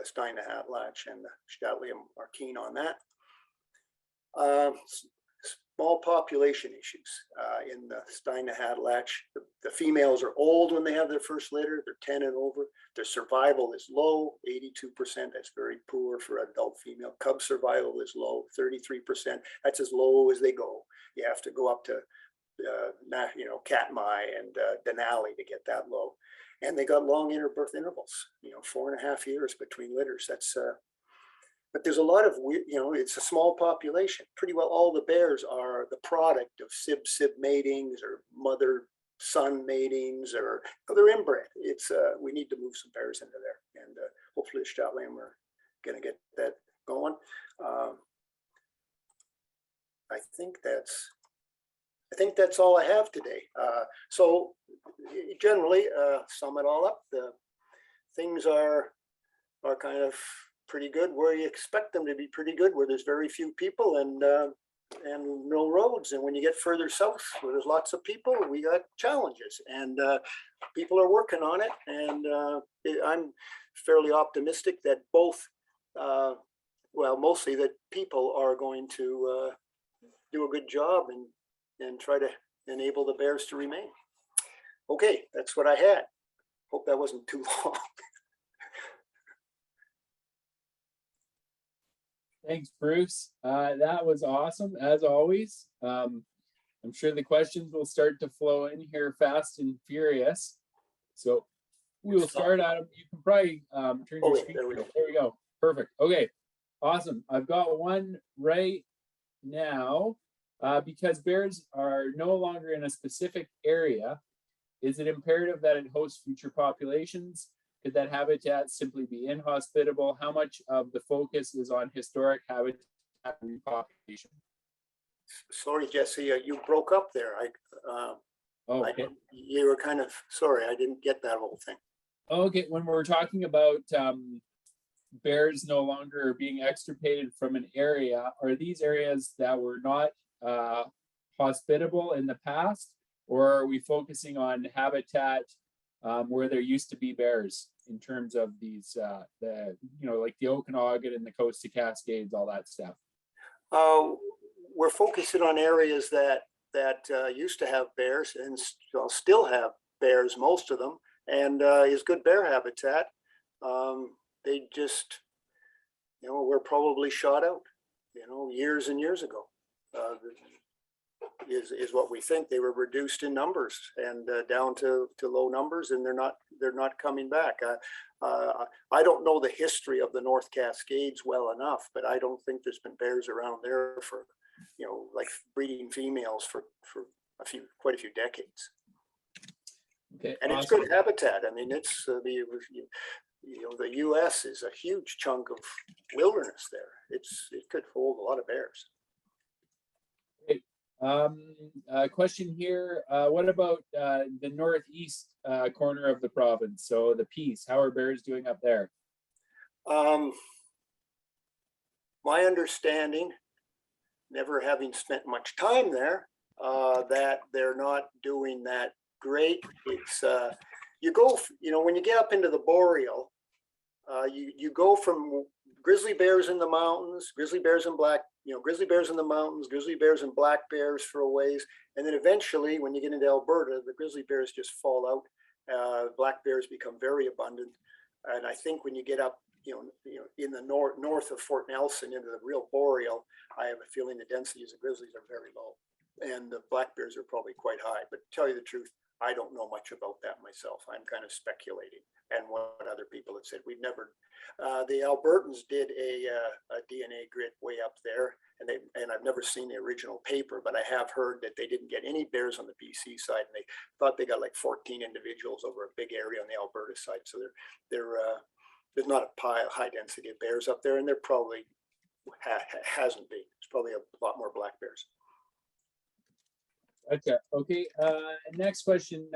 Steinhatlatch, and the Statlium are keen on that. Small population issues in the Steinhatlatch. The females are old when they have their first litter. They're 10 and over. Their survival is low, 82%. That's very poor for adult female. Cub survival is low, 33%. That's as low as they go. You have to go up to Katmai and Denali to get that low. And they got long interbirth intervals, 4.5 years between litters. That's but there's a lot of, it's a small population. Pretty well all the bears are the product of sib-sib matings or mother-son matings, or they're inbred. It's we need to move some bears into there, and hopefully Statlium are going to get that going. I think that's all I have today. So generally, sum it all up, the things are kind of pretty good where you expect them to be pretty good, where there's very few people and no roads. And when you get further south where there's lots of people, we got challenges, and people are working on it. And I'm fairly optimistic that both, mostly that people are going to do a good job and try to enable the bears to remain. Okay, that's what I had. Hope that wasn't too long. Thanks, Bruce. That was awesome, as always. I'm sure the questions will start to flow in here fast and furious. So we will start out. You can probably turn your screen. There we go. Perfect. Okay, awesome. I've got one right now. Because bears are no longer in a specific area, is it imperative that it hosts future populations? Could that habitat simply be inhospitable? How much of the focus is on historic habitat repopulation? Sorry, Jesse, you broke up there. Okay. You were kind of, sorry, I didn't get that whole thing. Okay, when we're talking about bears no longer being extirpated from an area, are these areas that were not hospitable in the past, or are we focusing on habitat where there used to be bears in terms of these, like the Okanagan and the Coast to Cascades, all that stuff? We're focusing on areas that used to have bears and still have bears, most of them, and is good bear habitat. They just, were probably shot out, years and years ago. Is what we think. They were reduced in numbers and down to low numbers, and they're not coming back. I don't know the history of the North Cascades well enough, but I don't think there's been bears around there for, like breeding females for quite a few decades. Okay, and awesome. It's good habitat. I mean, it's the U.S. is a huge chunk of wilderness there. It could hold a lot of bears. Question here. What about the northeast corner of the province? So the Peace, how are bears doing up there? My understanding, never having spent much time there, that they're not doing that great. It's you go, when you get up into the boreal, you go from grizzly bears in the mountains, grizzly bears and grizzly bears in the mountains, grizzly bears and black bears for a ways. And then eventually, when you get into Alberta, the grizzly bears just fall out. Black bears become very abundant. And I think when you get up, in the north of Fort Nelson into the real boreal, I have a feeling the densities of grizzlies are very low. And the black bears are probably quite high. But to tell you the truth, I don't know much about that myself. I'm kind of speculating. And what other people have said. We've never, the Albertans did a DNA grid way up there, and I've never seen the original paper, but I have heard that they didn't get any bears on the BC side, and they thought they got like 14 individuals over a big area on the Alberta side. So there's not a high density of bears up there, and there probably hasn't been. There's probably a lot more black bears. Okay. Next question,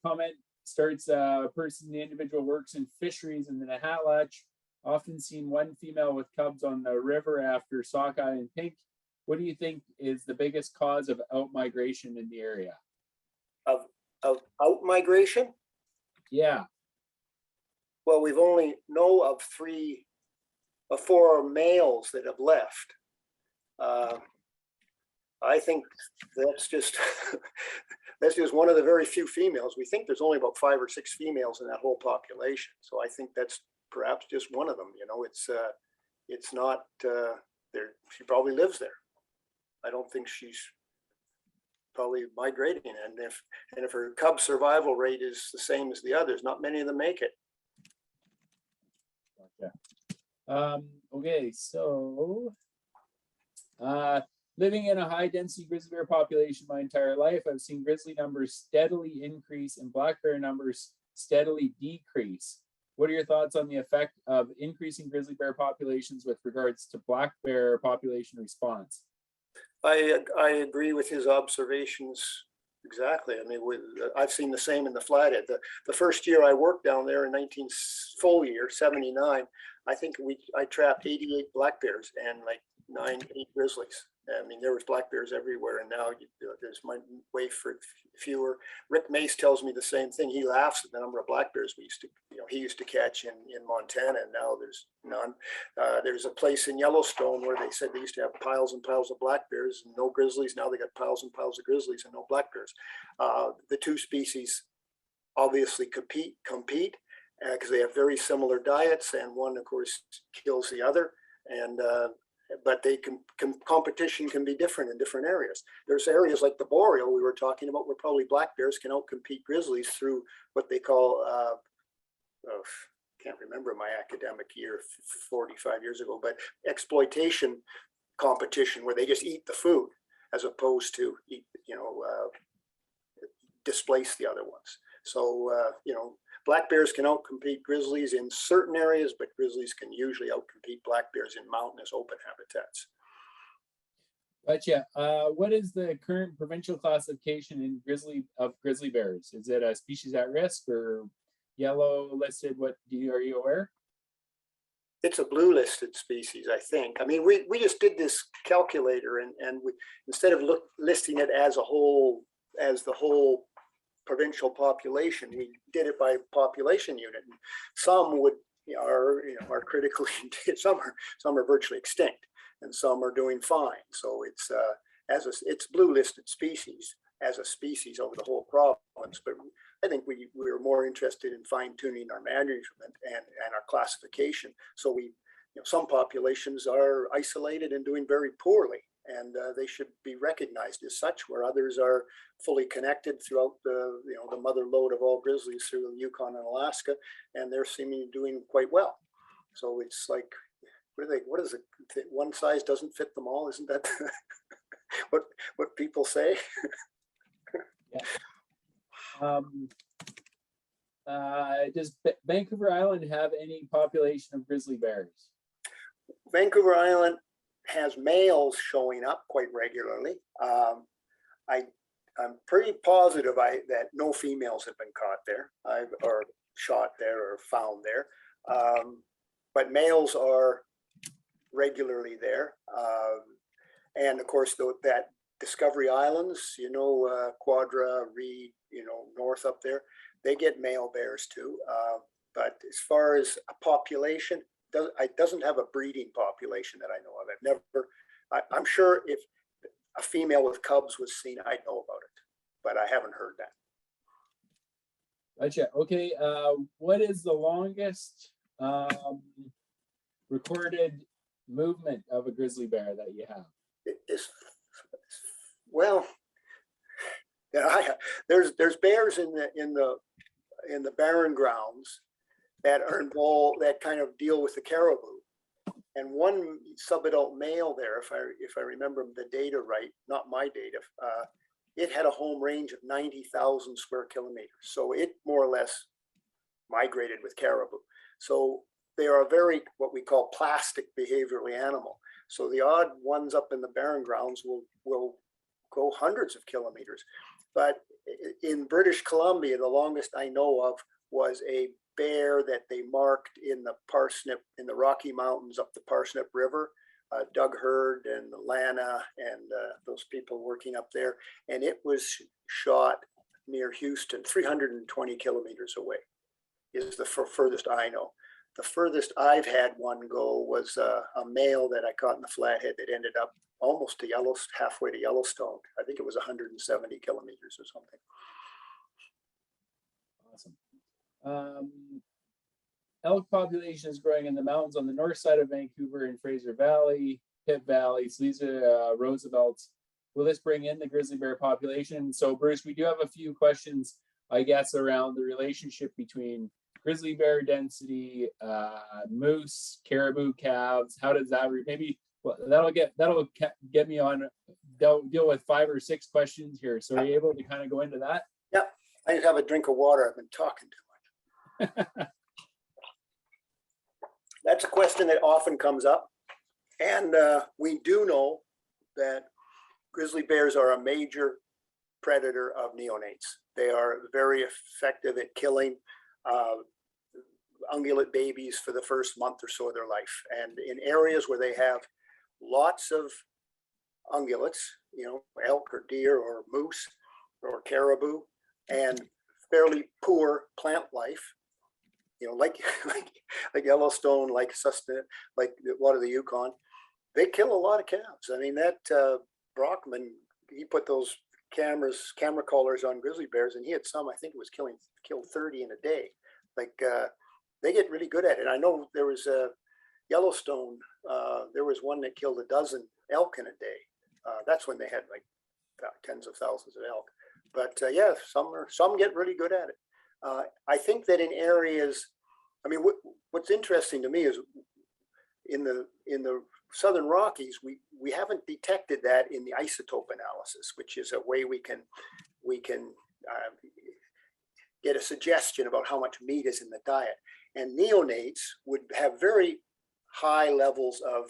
comment starts, person, the individual works in fisheries in the Hatlatch. Often seen one female with cubs on the river after sockeye and pink. What do you think is the biggest cause of outmigration in the area? Of out migration? Yeah. Well, we've only know of four males that have left. I think that's just that's just one of the very few females. We think there's only about 5 or 6 females in that whole population. So I think that's perhaps just one of them. You know, it's not there. She probably lives there. I don't think she's probably migrating. And if her cub survival rate is the same as the others, not many of them make it. Okay. Okay, so living in a high density grizzly bear population my entire life, I've seen grizzly numbers steadily increase and black bear numbers steadily decrease. What are your thoughts on the effect of increasing grizzly bear populations with regards to black bear population response? I agree with his observations exactly. I mean, I've seen the same in the Flathead. The first year I worked down there in 79, I think I trapped 88 black bears and like 8 grizzlies. I mean, there was black bears everywhere, and now there's way for fewer. Rick Mace tells me the same thing. He laughs at the number of black bears he used to catch in Montana, and now there's none. There's a place in Yellowstone where they said they used to have piles and piles of black bears and no grizzlies. Now they got piles and piles of grizzlies and no black bears. The two species obviously compete because they have very similar diets, and one, of course, kills the other. And but competition can be different in different areas. There's areas like the boreal we were talking about where probably black bears can outcompete grizzlies through what they call can't remember my academic year 45 years ago, but exploitation competition where they just eat the food as opposed to displace the other ones. So black bears can outcompete grizzlies in certain areas, but grizzlies can usually outcompete black bears in mountainous open habitats. Gotcha. What is the current provincial classification of grizzly bears? Is it a species at risk or yellow listed? Are you aware? It's a blue listed species, I think. I mean, we just did this calculator, and we, instead of listing it as the whole provincial population, we did it by population unit. And some are critically, some are virtually extinct, and some are doing fine. So it's blue listed species as a species over the whole province. But I think we were more interested in fine tuning our management and our classification. So some populations are isolated and doing very poorly, and they should be recognized as such, where others are fully connected throughout the mother lode of all grizzlies through the Yukon and Alaska, and they're seemingly doing quite well. So it's like, what is it? One size doesn't fit them all. Isn't that what people say? Yeah. Does Vancouver Island have any population of grizzly bears? Vancouver Island has males showing up quite regularly. I'm pretty positive that no females have been caught there, or shot there, or found there. But males are regularly there, and of course that Discovery Islands, Quadra, Reed, north up there, they get male bears too. But as far as a population, it doesn't have a breeding population that I know of. I'm sure if a female with cubs was seen, I'd know about it, but I haven't heard that. Gotcha. Okay. What is the longest recorded movement of a grizzly bear that you have? Well, there's bears in the barren grounds that are involved, that kind of deal with the caribou. And one subadult male there, if I remember the data right, not my data, it had a home range of 90,000 square kilometers. So it more or less migrated with caribou. So they are a very, what we call plastic behaviorally animal. So the odd ones up in the barren grounds will go hundreds of kilometers. But in British Columbia, the longest I know of was a bear that they marked in the Parsnip, in the Rocky Mountains up the Parsnip River. Doug Hurd and Lana and those people working up there. And it was shot near Houston, 320 kilometers away is the furthest I know. The furthest I've had one go was a male that I caught in the Flathead that ended up almost to halfway to Yellowstone. I think it was 170 kilometers or something. Awesome. Elk population is growing in the mountains on the north side of Vancouver and Fraser Valley, Pitt Valley. So these are Roosevelt's. Will this bring in the grizzly bear population? So Bruce, we do have a few questions, I guess, around the relationship between grizzly bear density, moose, caribou calves. How does that maybe that'll get me on deal with 5 or 6 questions here. So are you able to kind of go into that? Yeah, I have a drink of water. I've been talking too much. That's a question that often comes up. And we do know that grizzly bears are a major predator of neonates. They are very effective at killing ungulate babies for the first month or so of their life. And in areas where they have lots of ungulates, elk or deer or moose or caribou, and fairly poor plant life, like Yellowstone, like Sustan, like a lot of the Yukon, they kill a lot of calves. I mean, that Brockman, he put those camera collars on grizzly bears, and he had some, I think it was killed 30 in a day. Like they get really good at it. I know there was a Yellowstone, there was one that killed 12 elk in a day. That's when they had like tens of thousands of elk. But yeah, some get really good at it. I think that in areas, I mean, what's interesting to me is in the Southern Rockies, we haven't detected that in the isotope analysis, which is a way we can get a suggestion about how much meat is in the diet. And neonates would have very high levels of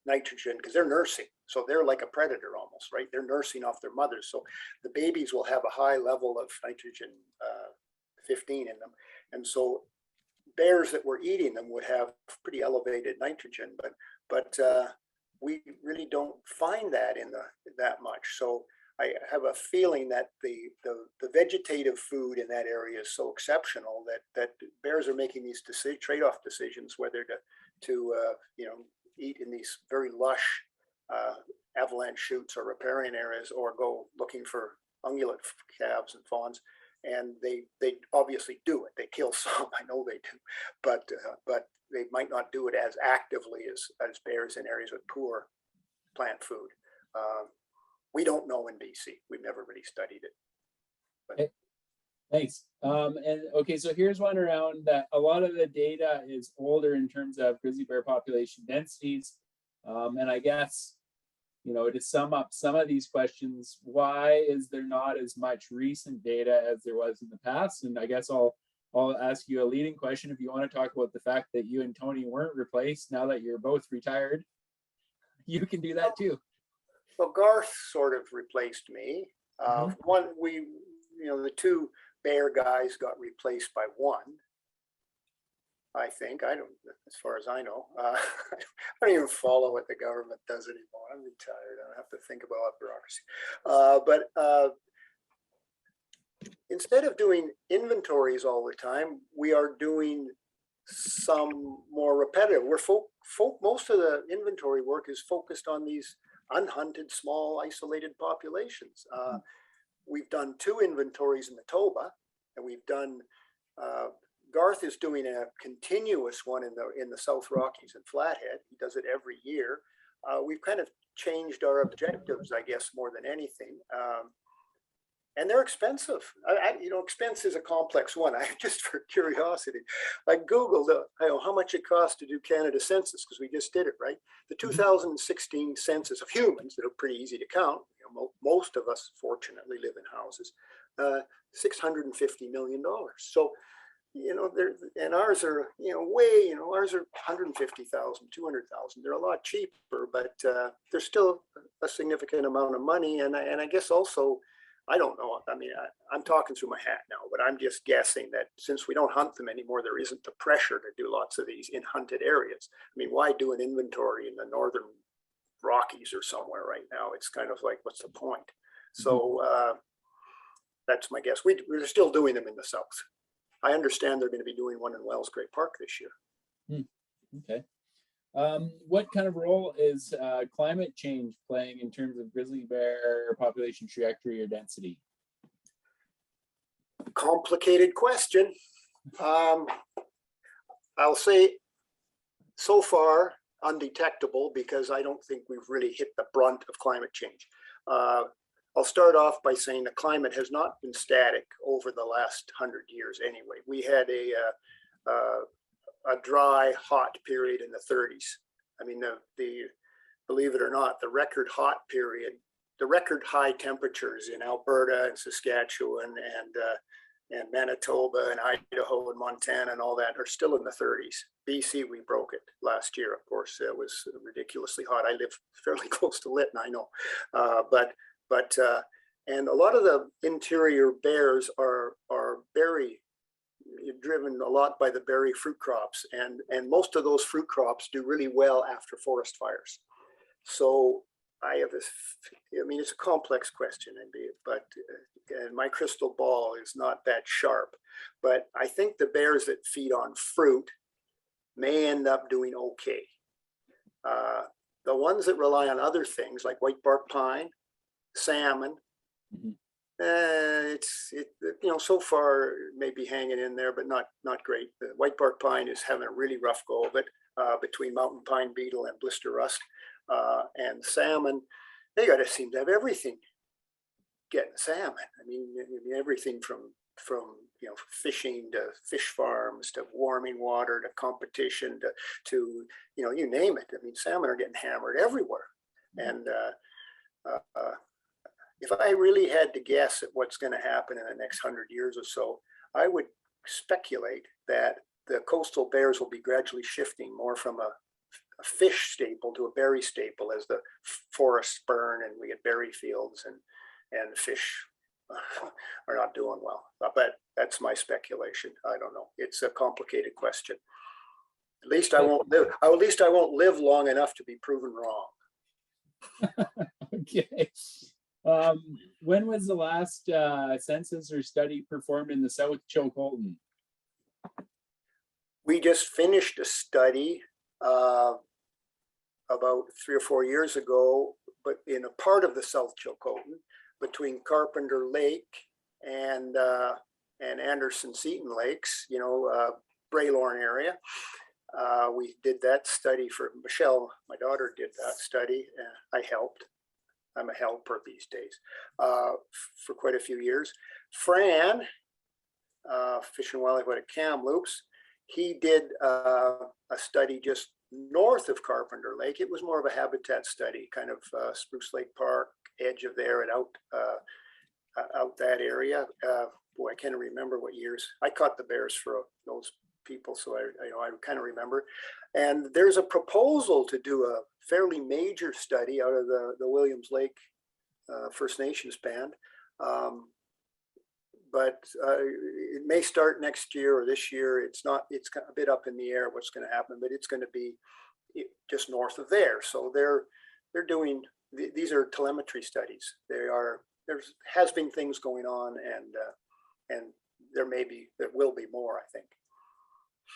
nitrogen because they're nursing. So they're like a predator almost, right? They're nursing off their mothers. So the babies will have a high level of nitrogen 15 in them. And so bears that were eating them would have pretty elevated nitrogen, but we really don't find that in that much. So I have a feeling that the vegetative food in that area is so exceptional that bears are making these trade-off decisions whether to eat in these very lush avalanche chutes or riparian areas or go looking for ungulate calves and fawns. And they obviously do it. They kill some, I know they do, but they might not do it as actively as bears in areas with poor plant food. We don't know in BC. We've never really studied it. But. Okay. Thanks. And okay, so here's one around that a lot of the data is older in terms of grizzly bear population densities. And I guess, to sum up some of these questions, why is there not as much recent data as there was in the past? And I guess I'll ask you a leading question. If you want to talk about the fact that you and Tony weren't replaced now that you're both retired, you can do that too. Well, Garth sort of replaced me. The 2 bear guys got replaced by 1. I think, as far as I know, I don't even follow what the government does anymore. I'm retired. I don't have to think about bureaucracy. But instead of doing inventories all the time, we are doing some more repetitive. Most of the inventory work is focused on these unhunted, small, isolated populations. We've done 2 inventories in the Toba, and we've done. Garth is doing a continuous one in the South Rockies and Flathead. He does it every year. We've kind of changed our objectives, I guess, more than anything. And they're expensive. Expense is a complex one. Just for curiosity, I Googled how much it costs to do Canada census because we just did it, right? The 2016 census of humans that are pretty easy to count. Most of us, fortunately, live in houses. $650 million. So. And ours are, ours are 150,000, 200,000. They're a lot cheaper, but they're still a significant amount of money. And I guess also I don't know. I mean, I'm talking through my hat now, but I'm just guessing that since we don't hunt them anymore, there isn't the pressure to do lots of these in hunted areas. I mean, why do an inventory in the northern Rockies or somewhere right now? It's kind of like, what's the point? So that's my guess. We're still doing them in the south. I understand they're going to be doing one in Wells Great Park this year. Okay. What kind of role is climate change playing in terms of grizzly bear population trajectory or density? Complicated question. I'll say so far undetectable, because I don't think we've really hit the brunt of climate change. I'll start off by saying the climate has not been static over the last 100 years anyway. We had a dry, hot period in the 30s. I mean, believe it or not, the record hot period, the record high temperatures in Alberta and Saskatchewan and Manitoba and Idaho and Montana and all that are still in the 30s. BC, we broke it last year. Of course, it was ridiculously hot. I live fairly close to Lytton, I know, and a lot of the interior bears are berry driven a lot by the berry fruit crops, and most of those fruit crops do really well after forest fires. So I have this, I mean, it's a complex question, but and my crystal ball is not that sharp, but I think the bears that feed on fruit may end up doing okay. The ones that rely on other things like white bark pine, salmon, so far maybe hanging in there, but not great. The white bark pine is having a really rough go of it between mountain pine beetle and blister rust. And salmon, they got to seem to have everything getting salmon. I mean everything from fishing to fish farms to warming water to competition to you name it. I mean, salmon are getting hammered everywhere. And if I really had to guess at what's going to happen in the next 100 years or so, I would speculate that the coastal bears will be gradually shifting more from a fish staple to a berry staple as the forests burn and we get berry fields and fish are not doing well. But that's my speculation. I don't know. It's a complicated question. At least I won't live. At least I won't live long enough to be proven wrong. Okay. When was the last census or study performed in the South Chilcotin? We just finished a study about 3 or 4 years ago, but in a part of the South Chilcotin between Carpenter Lake and Anderson Seton Lakes, Braylorn area. We did that study for Michelle. My daughter did that study. I helped. I'm a helper these days for quite a few years. Fran, Fish and Wildlife at Kamloops, he did a study just north of Carpenter Lake. It was more of a habitat study, kind of Spruce Lake Park, edge of there and out that area. I can't remember what years. I caught the bears for those people, so I kind of remember. And there's a proposal to do a fairly major study out of the Williams Lake First Nations band. But it may start next year or this year. It's a bit up in the air what's going to happen, but it's going to be just north of there. So they're doing, these are telemetry studies. There has been things going on, and there will be more, I think.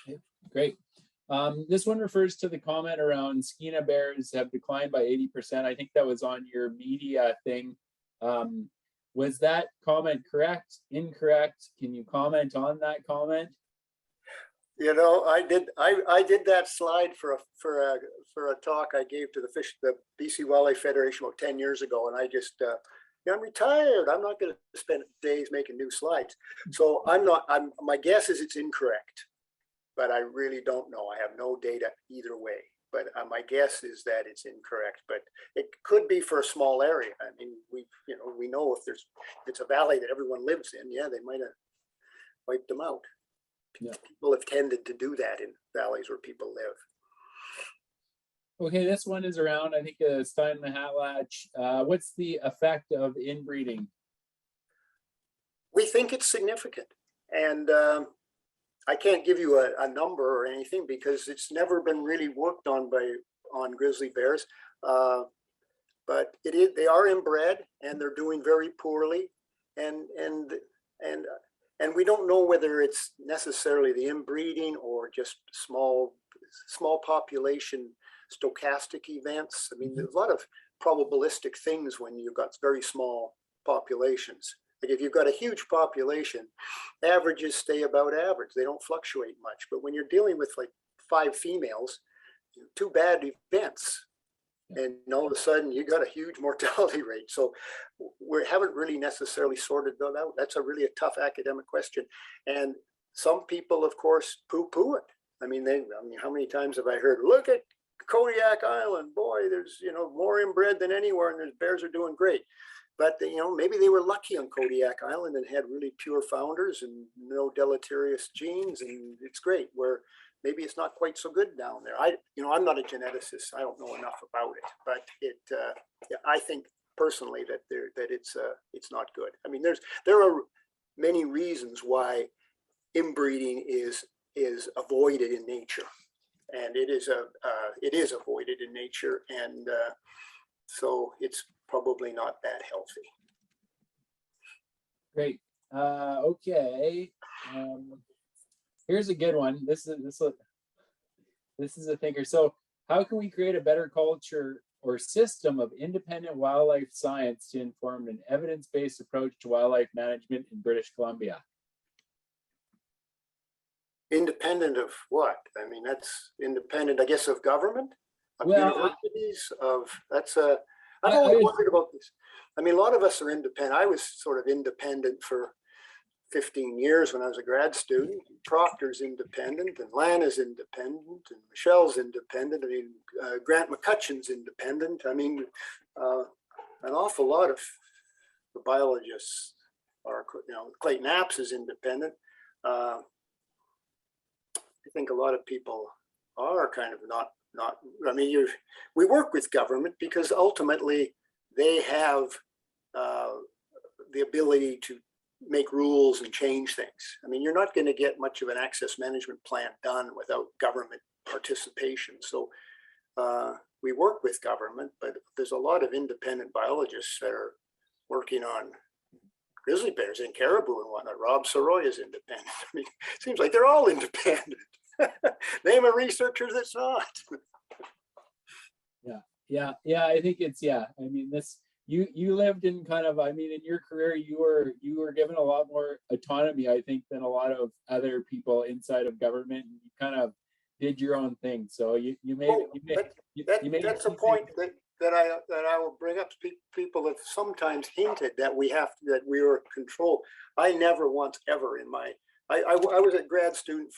Okay, great. This one refers to the comment around Skeena bears have declined by 80%. I think that was on your media thing. Was that comment correct? Incorrect? Can you comment on that comment? I did that slide for a talk I gave to the BC Wildlife Federation about 10 years ago, and I just I'm retired. I'm not going to spend days making new slides. So my guess is it's incorrect, but I really don't know. I have no data either way. But my guess is that it's incorrect, but it could be for a small area. I mean, we know if it's a valley that everyone lives in, yeah, they might have wiped them out. Yeah. People have tended to do that in valleys where people live. Okay, this one is around, I think, Stein and the Hatlatch. What's the effect of inbreeding? we think it's significant. And I can't give you a number or anything because it's never been really worked on on grizzly bears. But they are inbred and they're doing very poorly. And we don't know whether it's necessarily the inbreeding or just small population stochastic events. I mean, there's a lot of probabilistic things when you've got very small populations. Like if you've got a huge population, averages stay about average. They don't fluctuate much. But when you're dealing with like 5 females, 2 bad events, and all of a sudden you got a huge mortality rate. So we haven't really necessarily sorted that out. That's really a tough academic question. And some people, of course, poo-poo it. I mean, how many times have I heard, look at Kodiak Island, boy, there's, more inbred than anywhere and there's bears are doing great. But, maybe they were lucky on Kodiak Island and had really pure founders and no deleterious genes, and it's great. Where maybe it's not quite so good down there. I'm not a geneticist. I don't know enough about it, but I think personally that it's not good. I mean, there are many reasons why inbreeding is avoided in nature, and it is avoided in nature, and so it's probably not that healthy. Great. Okay. Here's a good one. This is a thinker. So how can we create a better culture or system of independent wildlife science to inform an evidence-based approach to wildlife management in British Columbia? Independent of what? I mean, that's independent, I guess, of government, of universities, I'm always worried about this. I mean, a lot of us are independent. I was sort of independent for 15 years when I was a grad student. Proctor's independent, and Lana's independent, and Michelle's independent. I mean, Grant McCutcheon's independent. I mean, an awful lot of the biologists are, Clayton Apps is independent. I think a lot of people are kind of not, I mean, we work with government because ultimately they have the ability to make rules and change things. I mean, you're not going to get much of an access management plan done without government participation. So we work with government, but there's a lot of independent biologists that are working on grizzly bears and caribou and whatnot. Rob Soroy is independent. I mean, it seems like they're all independent. Name a researcher that's not. Yeah. I think it's, I mean, you lived in kind of, I mean, in your career, you were given a lot more autonomy, I think, than a lot of other people inside of government. You kind of did your own thing. So that's a point that I will bring up. People have sometimes hinted that we were controlled. I never once ever I was a grad student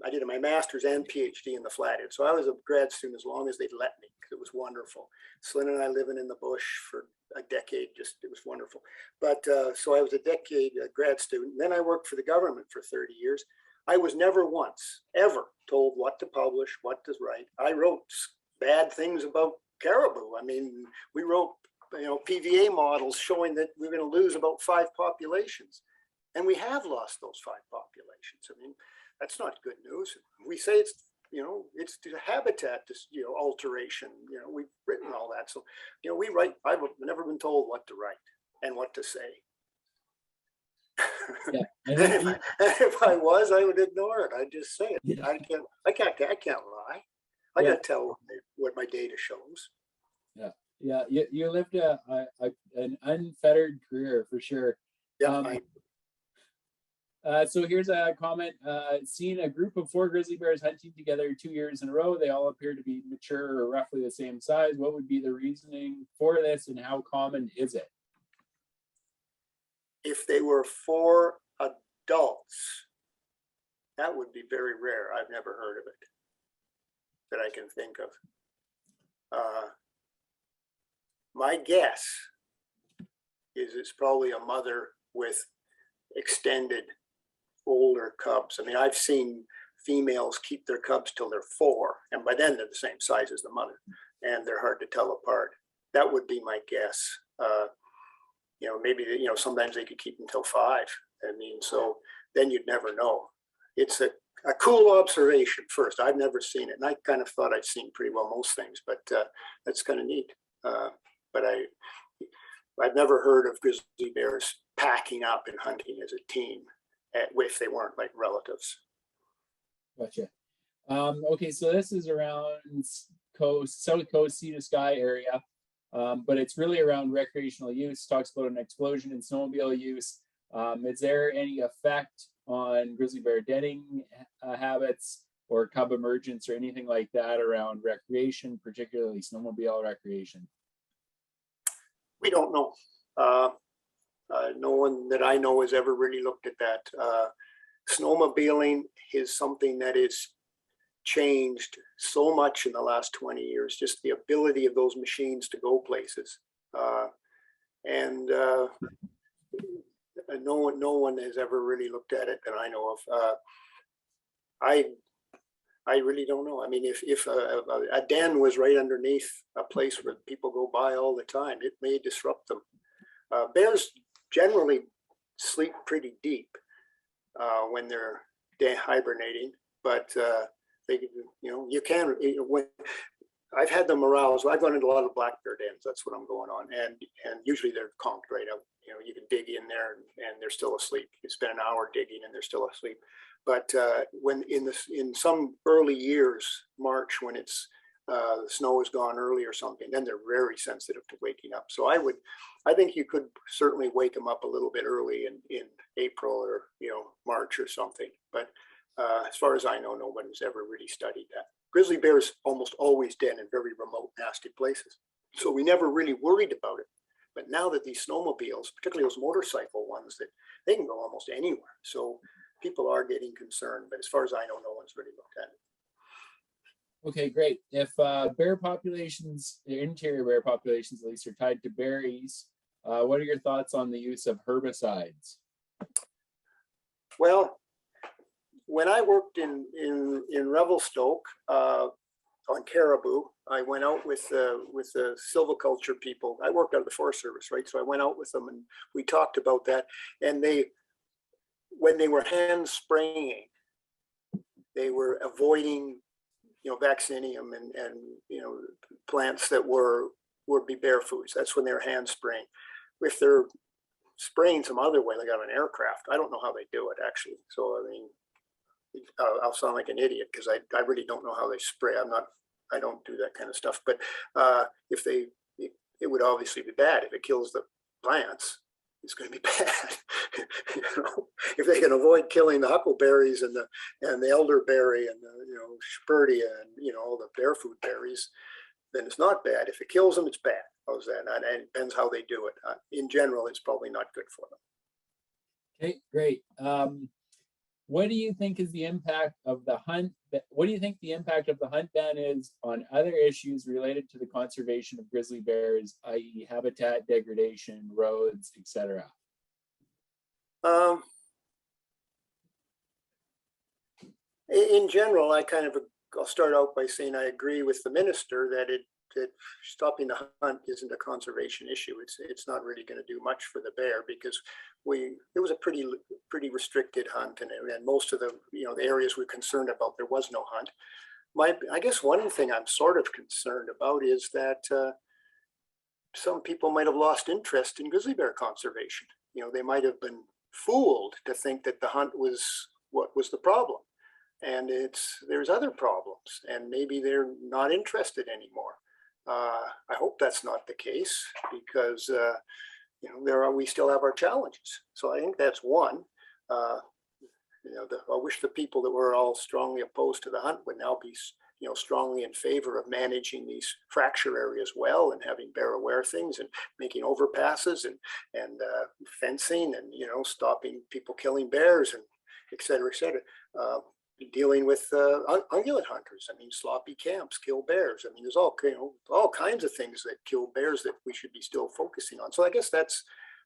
I did my master's and PhD in the Flathead. So I was a grad student as long as they'd let me, because it was wonderful. Slyn and I living in the bush for a decade, it was wonderful. But so I was a decade grad student. Then I worked for the government for 30 years. I was never once ever told what to publish, what to write. I wrote bad things about caribou. I mean, we wrote PVA models showing that we're going to lose about 5 populations. And we have lost those 5 populations. I mean, that's not good news. We say it's the habitat, alteration. We've written all that. So, we write. I've never been told what to write and what to say. Yeah, and if I was, I would ignore it. I'd just say it. Yeah. I can't lie. I got to tell what my data shows. Yeah. You lived an unfettered career for sure. Yeah. So here's a comment. Seeing a group of 4 grizzly bears hunting together 2 years in a row, they all appear to be mature or roughly the same size. What would be the reasoning for this, and how common is it? If they were 4 adults, that would be very rare. I've never heard of it that I can think of. My guess is it's probably a mother with extended older cubs. I mean, I've seen females keep their cubs till they're 4, and by then they're the same size as the mother, and they're hard to tell apart. That would be my guess. maybe, sometimes they could keep until 5. I mean, so then you'd never know. It's a cool observation first. I've never seen it. And I kind of thought I'd seen pretty well most things, but that's kind of neat. But I've never heard of grizzly bears packing up and hunting as a team if they weren't like relatives. Gotcha. Okay, so this is around south coast, sea to sky area, but it's really around recreational use. Talks about an explosion in snowmobile use. Is there any effect on grizzly bear denning habits or cub emergence or anything like that around recreation, particularly snowmobile recreation? We don't know. No one that I know has ever really looked at that. Snowmobiling is something that is changed so much in the last 20 years, just the ability of those machines to go places. And no one has ever really looked at it that I know of. I really don't know. I mean, if a den was right underneath a place where people go by all the time, it may disrupt them. Bears generally sleep pretty deep when they're hibernating, but they, you can. I've had them aroused. I've gone into a lot of black bear dens. That's what I'm going on, and usually they're conked right out. You can dig in there and they're still asleep. You spend an hour digging and they're still asleep. But when in some early years, March, when it's the snow is gone early or something, then they're very sensitive to waking up. So I think you could certainly wake them up a little bit early in April or March or something. But as far as I know, nobody's ever really studied that. Grizzly bears almost always den in very remote, nasty places. So we never really worried about it. But now that these snowmobiles, particularly those motorcycle ones, that they can go almost anywhere. So people are getting concerned. But as far as I know, no one's really looked at it. Okay, great. If bear populations, interior bear populations at least, are tied to berries, what are your thoughts on the use of herbicides? Well, when I worked in Revelstoke on caribou, I went out with the silviculture people. I worked out of the Forest Service, right? So I went out with them and we talked about that. And when they were hand spraying, they were avoiding, vaccinium and plants that would be bear foods. That's when they're hand spraying. If they're spraying some other way, like on an aircraft, I don't know how they do it actually. So I mean, I'll sound like an idiot because I really don't know how they spray. I don't do that kind of stuff. But it would obviously be bad if it kills the plants. It's going to be bad. If they can avoid killing the huckleberries and the elderberry and the sperdia and all the bear food berries, then it's not bad. If it kills them, it's bad. How's that? And it depends how they do it. In general, it's probably not good for them. Okay, great. What do you think is the impact of the hunt? What do you think the impact of the hunt ban is on other issues related to the conservation of grizzly bears, i.e., habitat degradation, roads, etc.? In general, I'll start out by saying I agree with the minister that stopping the hunt isn't a conservation issue. It's not really going to do much for the bear because it was a pretty restricted hunt, and most of the the areas we're concerned about, there was no hunt. I guess one thing I'm sort of concerned about is that some people might have lost interest in grizzly bear conservation. They might have been fooled to think that the hunt was what was the problem, and there's other problems, and maybe they're not interested anymore. I hope that's not the case because we still have our challenges. So I think that's one. I wish the people that were all strongly opposed to the hunt would now be strongly in favor of managing these fracture areas well and having bear aware things and making overpasses and fencing and stopping people killing bears and et cetera, et cetera. Dealing with ungulate hunters. I mean, sloppy camps kill bears. I mean, there's all kinds of things that kill bears that we should be still focusing on. So I guess that's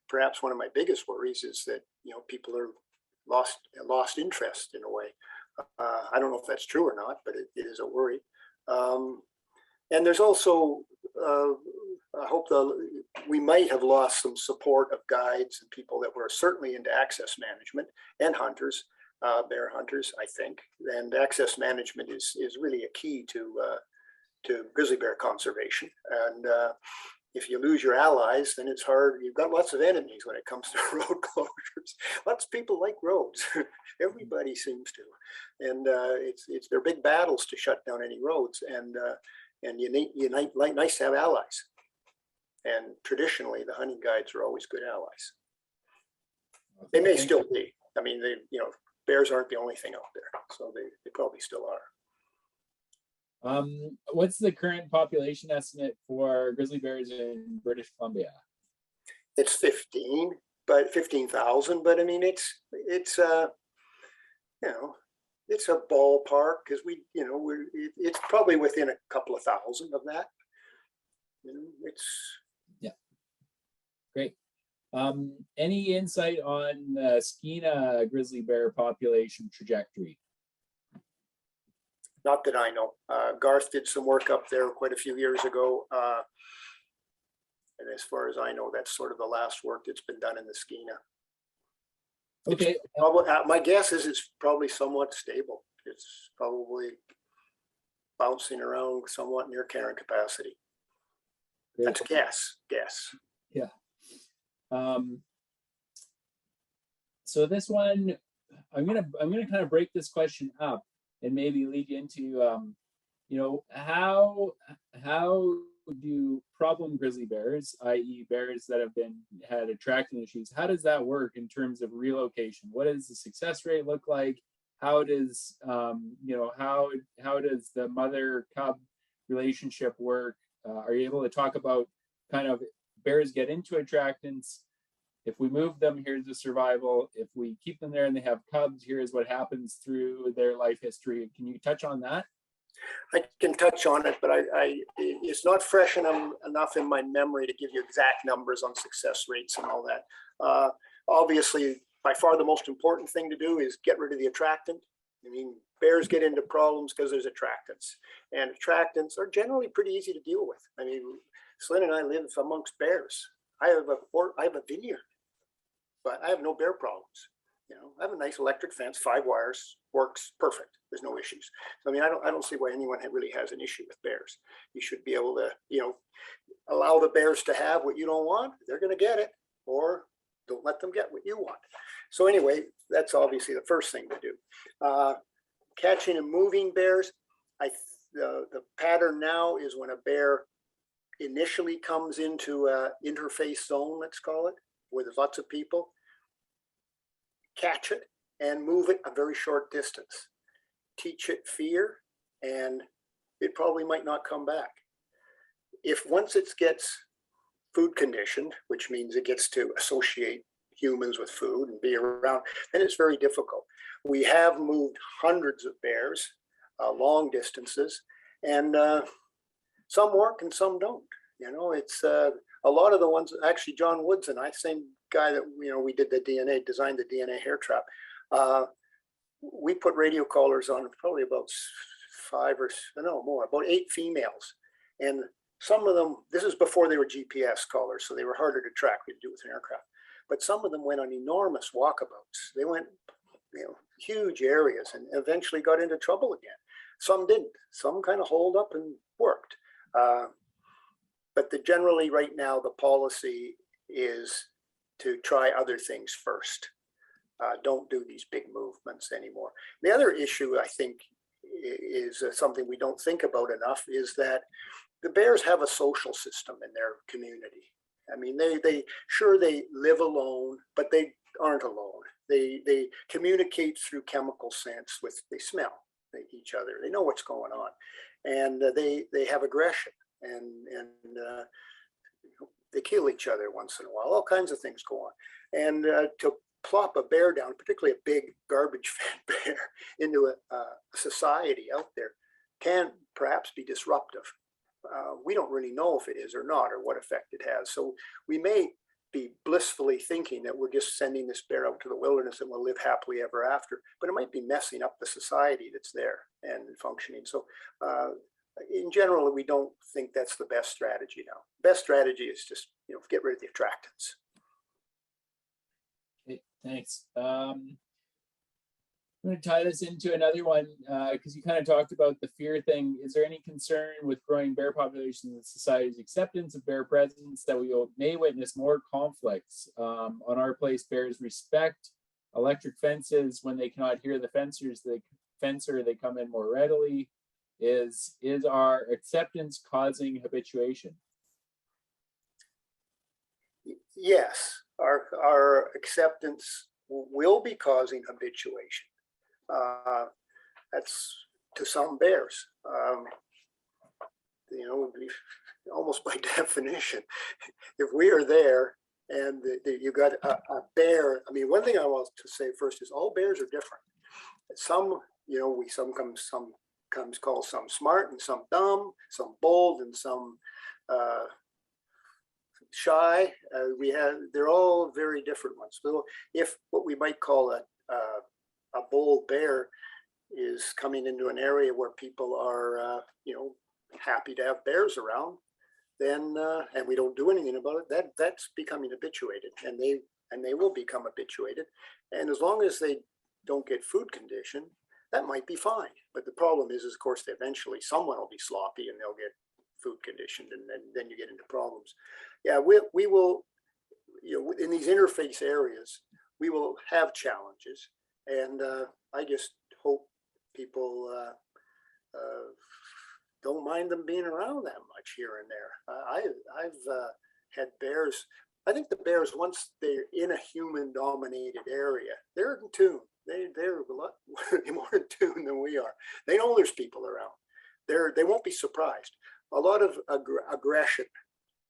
perhaps one of my biggest worries is that people are lost interest in a way. I don't know if that's true or not, but it is a worry. And there's also I hope we might have lost some support of guides and people that were certainly into access management and hunters, bear hunters, I think. And access management is really a key to grizzly bear conservation. And if you lose your allies, then it's hard. You've got lots of enemies when it comes to road closures. Lots of people like roads. Everybody seems to, and it's their big battles to shut down any roads. And like nice to have allies. And traditionally, the hunting guides are always good allies. They may still be. I mean, bears aren't the only thing out there, so they probably still are. What's the current population estimate for grizzly bears in British Columbia? It's 15,000, but I mean, it's it's a ballpark because it's probably within a couple of thousand of that. It's great. Any insight on Skeena grizzly bear population trajectory? Not that I know. Garth did some work up there quite a few years ago. And as far as I know, that's sort of the last work that's been done in the Skeena. Okay. My guess is it's probably somewhat stable. It's probably bouncing around somewhat near carrying capacity. Great. That's a guess. Yeah. So this one, I'm gonna kind of break this question up and maybe lead you into, how do problem grizzly bears, i.e. bears that have had attracting issues, how does that work in terms of relocation? What does the success rate look like? How does, how does the mother cub relationship work? Are you able to talk about kind of bears get into attractants? If we move them, here's the survival. If we keep them there and they have cubs, here's what happens through their life history. Can you touch on that? I can touch on it, but it's not fresh enough in my memory to give you exact numbers on success rates and all that. Obviously, by far the most important thing to do is get rid of the attractant. I mean, bears get into problems because there's attractants, and attractants are generally pretty easy to deal with. I mean, Slyn and I live amongst bears. I have a vineyard, but I have no bear problems. I have a nice electric fence, 5 wires, works perfect. There's no issues. So, I mean, I don't see why anyone really has an issue with bears. You should be able to, allow the bears to have what you don't want. They're going to get it, or don't let them get what you want. So anyway, that's obviously the first thing to do. Catching and moving bears, the pattern now is when a bear initially comes into an interface zone, let's call it, where there's lots of people, catch it and move it a very short distance. Teach it fear, and it probably might not come back. If once it gets food conditioned, which means it gets to associate humans with food and be around, then it's very difficult. We have moved hundreds of bears long distances, and some work and some don't. It's a lot of the ones, actually John Woods and I, same guy that, we did the DNA, designed the DNA hair trap. We put radio collars on probably about 8 females. And some of them, this is before they were GPS collars, so they were harder to track. We do with an aircraft. But some of them went on enormous walkabouts. They went, huge areas and eventually got into trouble again. Some didn't. Some kind of holed up and worked. But generally right now, the policy is to try other things first. Don't do these big movements anymore. The other issue, I think, is something we don't think about enough, is that the bears have a social system in their community. I mean, they live alone, but they aren't alone. They communicate through chemical sense they smell each other. They know what's going on, and they have aggression, and they kill each other once in a while. All kinds of things go on, and to plop a bear down, particularly a big garbage-fed bear, into a society out there can perhaps be disruptive. We don't really know if it is or not, or what effect it has. So we may be blissfully thinking that we're just sending this bear out to the wilderness and will live happily ever after, but it might be messing up the society that's there and functioning. So in general, we don't think that's the best strategy now. Best strategy is just, get rid of the attractants. Okay, thanks. I'm going to tie this into another one because you kind of talked about the fear thing. Is there any concern with growing bear populations and society's acceptance of bear presence that we may witness more conflicts? On our place, bears respect electric fences when they cannot hear the fencer, they come in more readily. Is our acceptance causing habituation? Yes, our acceptance will be causing habituation. That's to some bears. Almost by definition, if we are there and you got a bear, I mean, one thing I want to say first is all bears are different. Some, some comes call some smart and some dumb, some bold and some shy. They're all very different ones. So if what we might call a bold bear is coming into an area where people are, happy to have bears around, then and we don't do anything about it, that's becoming habituated, and they will become habituated. And as long as they don't get food conditioned, that might be fine. But the problem is of course, eventually someone will be sloppy and they'll get food conditioned, and then you get into problems. Yeah, we will, in these interface areas, we will have challenges. And I just hope people don't mind them being around that much here and there. I've had bears. I think the bears, once they're in a human-dominated area, they're in tune. They're a lot more in tune than we are. They know there's people around. They won't be surprised. A lot of aggression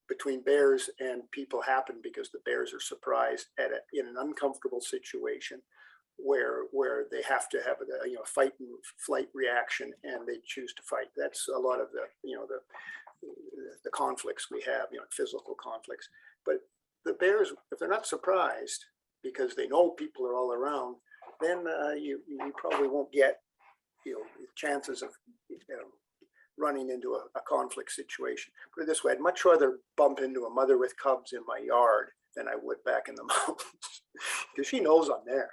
between bears and people happen because the bears are surprised in an uncomfortable situation where they have to have a fight and flight reaction, and they choose to fight. That's a lot of the conflicts we have, physical conflicts. But the bears, if they're not surprised because they know people are all around, then you probably won't get chances of running into a conflict situation. Put it this way: I'd much rather bump into a mother with cubs in my yard than I would back in the mountains, because she knows I'm there.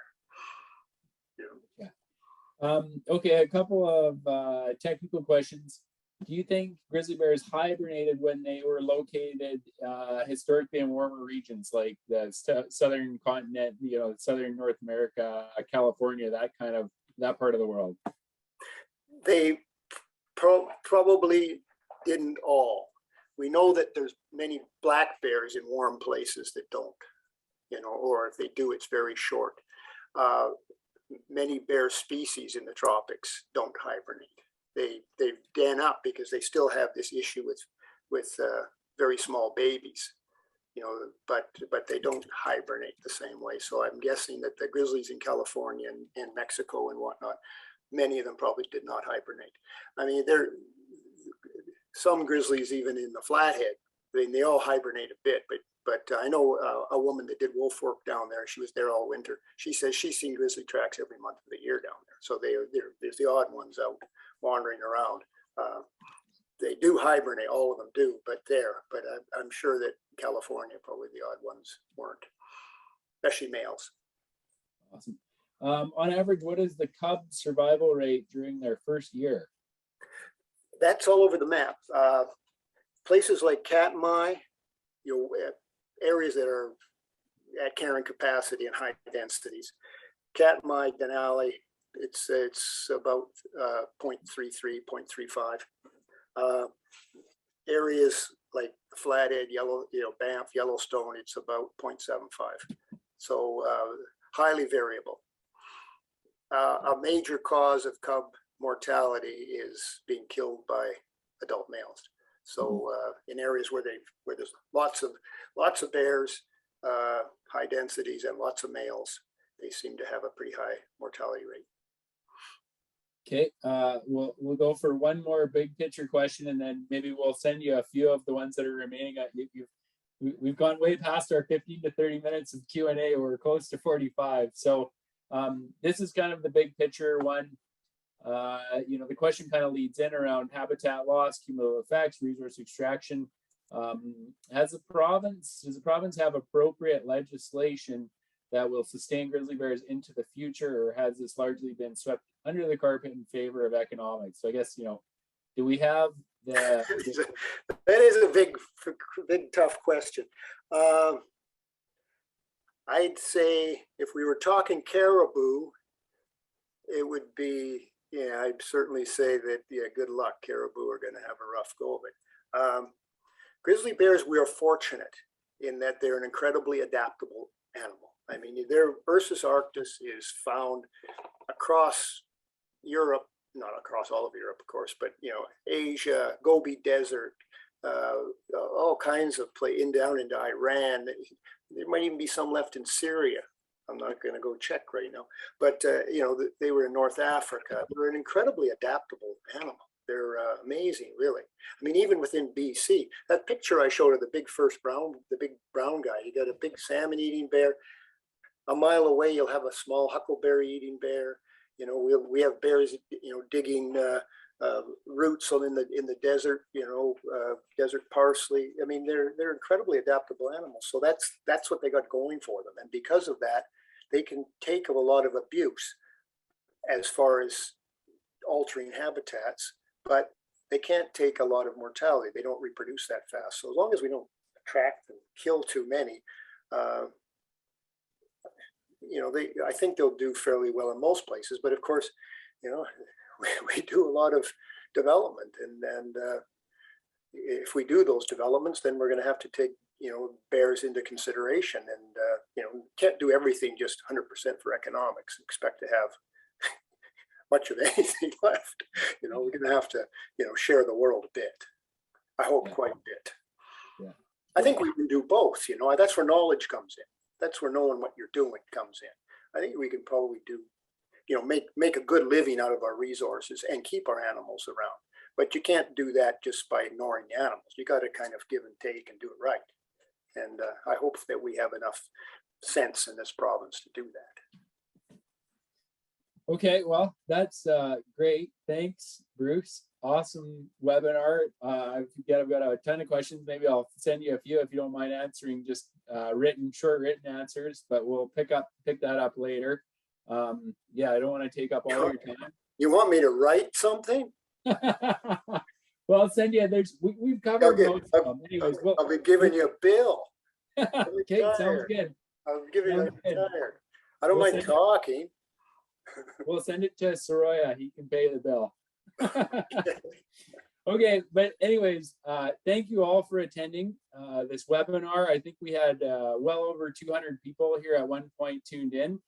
Yeah. Okay, a couple of technical questions. Do you think grizzly bears hibernated when they were located historically in warmer regions like the southern continent, southern North America, California, that part of the world? They probably didn't all. We know that there's many black bears in warm places that don't, or if they do, it's very short. Many bear species in the tropics don't hibernate. They den up because they still have this issue with very small babies, but they don't hibernate the same way. So I'm guessing that the grizzlies in California and Mexico and whatnot, many of them probably did not hibernate. I mean, some grizzlies even in the Flathead, they all hibernate a bit, but I know a woman that did wolf work down there. She was there all winter. She says she's seen grizzly tracks every month of the year down there. So there's the odd ones out wandering around. They do hibernate, all of them do, but I'm sure that California, probably the odd ones weren't, especially males. Awesome. On average, what is the cub survival rate during their first year? That's all over the map. Places like Katmai, areas that are at carrying capacity and high densities. Katmai, Denali, it's about 0.33, 0.35. Areas like Flathead, Banff, Yellowstone, it's about 0.75. So highly variable. A major cause of cub mortality is being killed by adult males. So in areas where there's lots of bears, high densities, and lots of males, they seem to have a pretty high mortality rate. Okay, we'll go for one more big picture question, and then maybe we'll send you a few of the ones that are remaining. We've gone way past our 15 to 30 minutes of Q&A. We're close to 45. So this is kind of the big picture one. The question kind of leads in around habitat loss, cumulative effects, resource extraction. Does the province have appropriate legislation that will sustain grizzly bears into the future, or has this largely been swept under the carpet in favor of economics? So I guess, do we have the... That is a big tough question. I'd say if we were talking caribou, it would be, I'd certainly say that, good luck. Caribou are going to have a rough go of it. Grizzly bears, we are fortunate in that they're an incredibly adaptable animal. I mean, their Ursus arctos is found across Europe, not across all of Europe, of course, but, Asia, Gobi Desert, all kinds of down into Iran. There might even be some left in Syria. I'm not going to go check right now, but they were in North Africa. They're an incredibly adaptable animal. They're amazing, really. I mean, even within BC, that picture I showed of the big brown guy, you got a big salmon eating bear. A mile away, you'll have a small huckleberry eating bear. We have bears, digging roots in the desert, desert parsley. I mean, they're incredibly adaptable animals. So that's what they got going for them. And because of that, they can take a lot of abuse as far as altering habitats, but they can't take a lot of mortality. They don't reproduce that fast. So as long as we don't attract and kill too many, I think they'll do fairly well in most places. But of course, we do a lot of development, and if we do those developments, then we're going to have to take bears into consideration, and can't do everything just 100% for economics and expect to have much of anything left. We're going to have to share the world a bit. I hope quite a bit. Yeah. I think we can do both. That's where knowledge comes in. That's where knowing what you're doing comes in. I think we can probably do, make a good living out of our resources and keep our animals around. But you can't do that just by ignoring the animals. You got to kind of give and take and do it right. And I hope that we have enough sense in this province to do that. Okay, well, that's great. Thanks, Bruce. Awesome webinar. I've got a ton of questions. Maybe I'll send you a few if you don't mind answering just short written answers, but we'll pick that up later. I don't want to take up all your time. You want me to write something? Well, I'll send you. We've covered most of them. Anyways, I'll be giving you a bill. Okay, sounds good. I'll give you a tired. I don't mind talking. We'll send it to Soroya. He can pay the bill. Okay, but anyways, thank you all for attending this webinar. I think we had well over 200 people here at one point tuned in.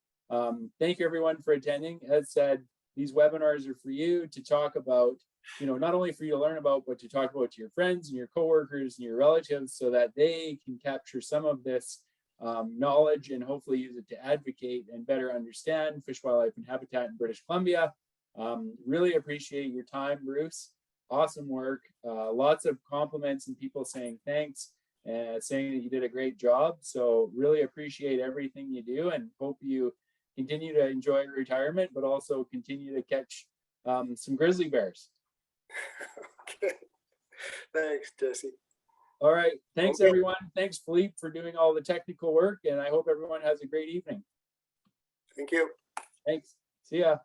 Thank you everyone for attending. As said, these webinars are for you to talk about, not only for you to learn about, but to talk about to your friends and your coworkers and your relatives so that they can capture some of this knowledge and hopefully use it to advocate and better understand fish, wildlife, and habitat in British Columbia. Really appreciate your time, Bruce. Awesome work. Lots of compliments and people saying thanks and saying that you did a great job. So really appreciate everything you do and hope you continue to enjoy your retirement, but also continue to catch some grizzly bears. Okay. Thanks, Jesse. All right. Thanks, everyone. Thanks, Philippe, for doing all the technical work. And I hope everyone has a great evening. Thank you. Thanks. See ya.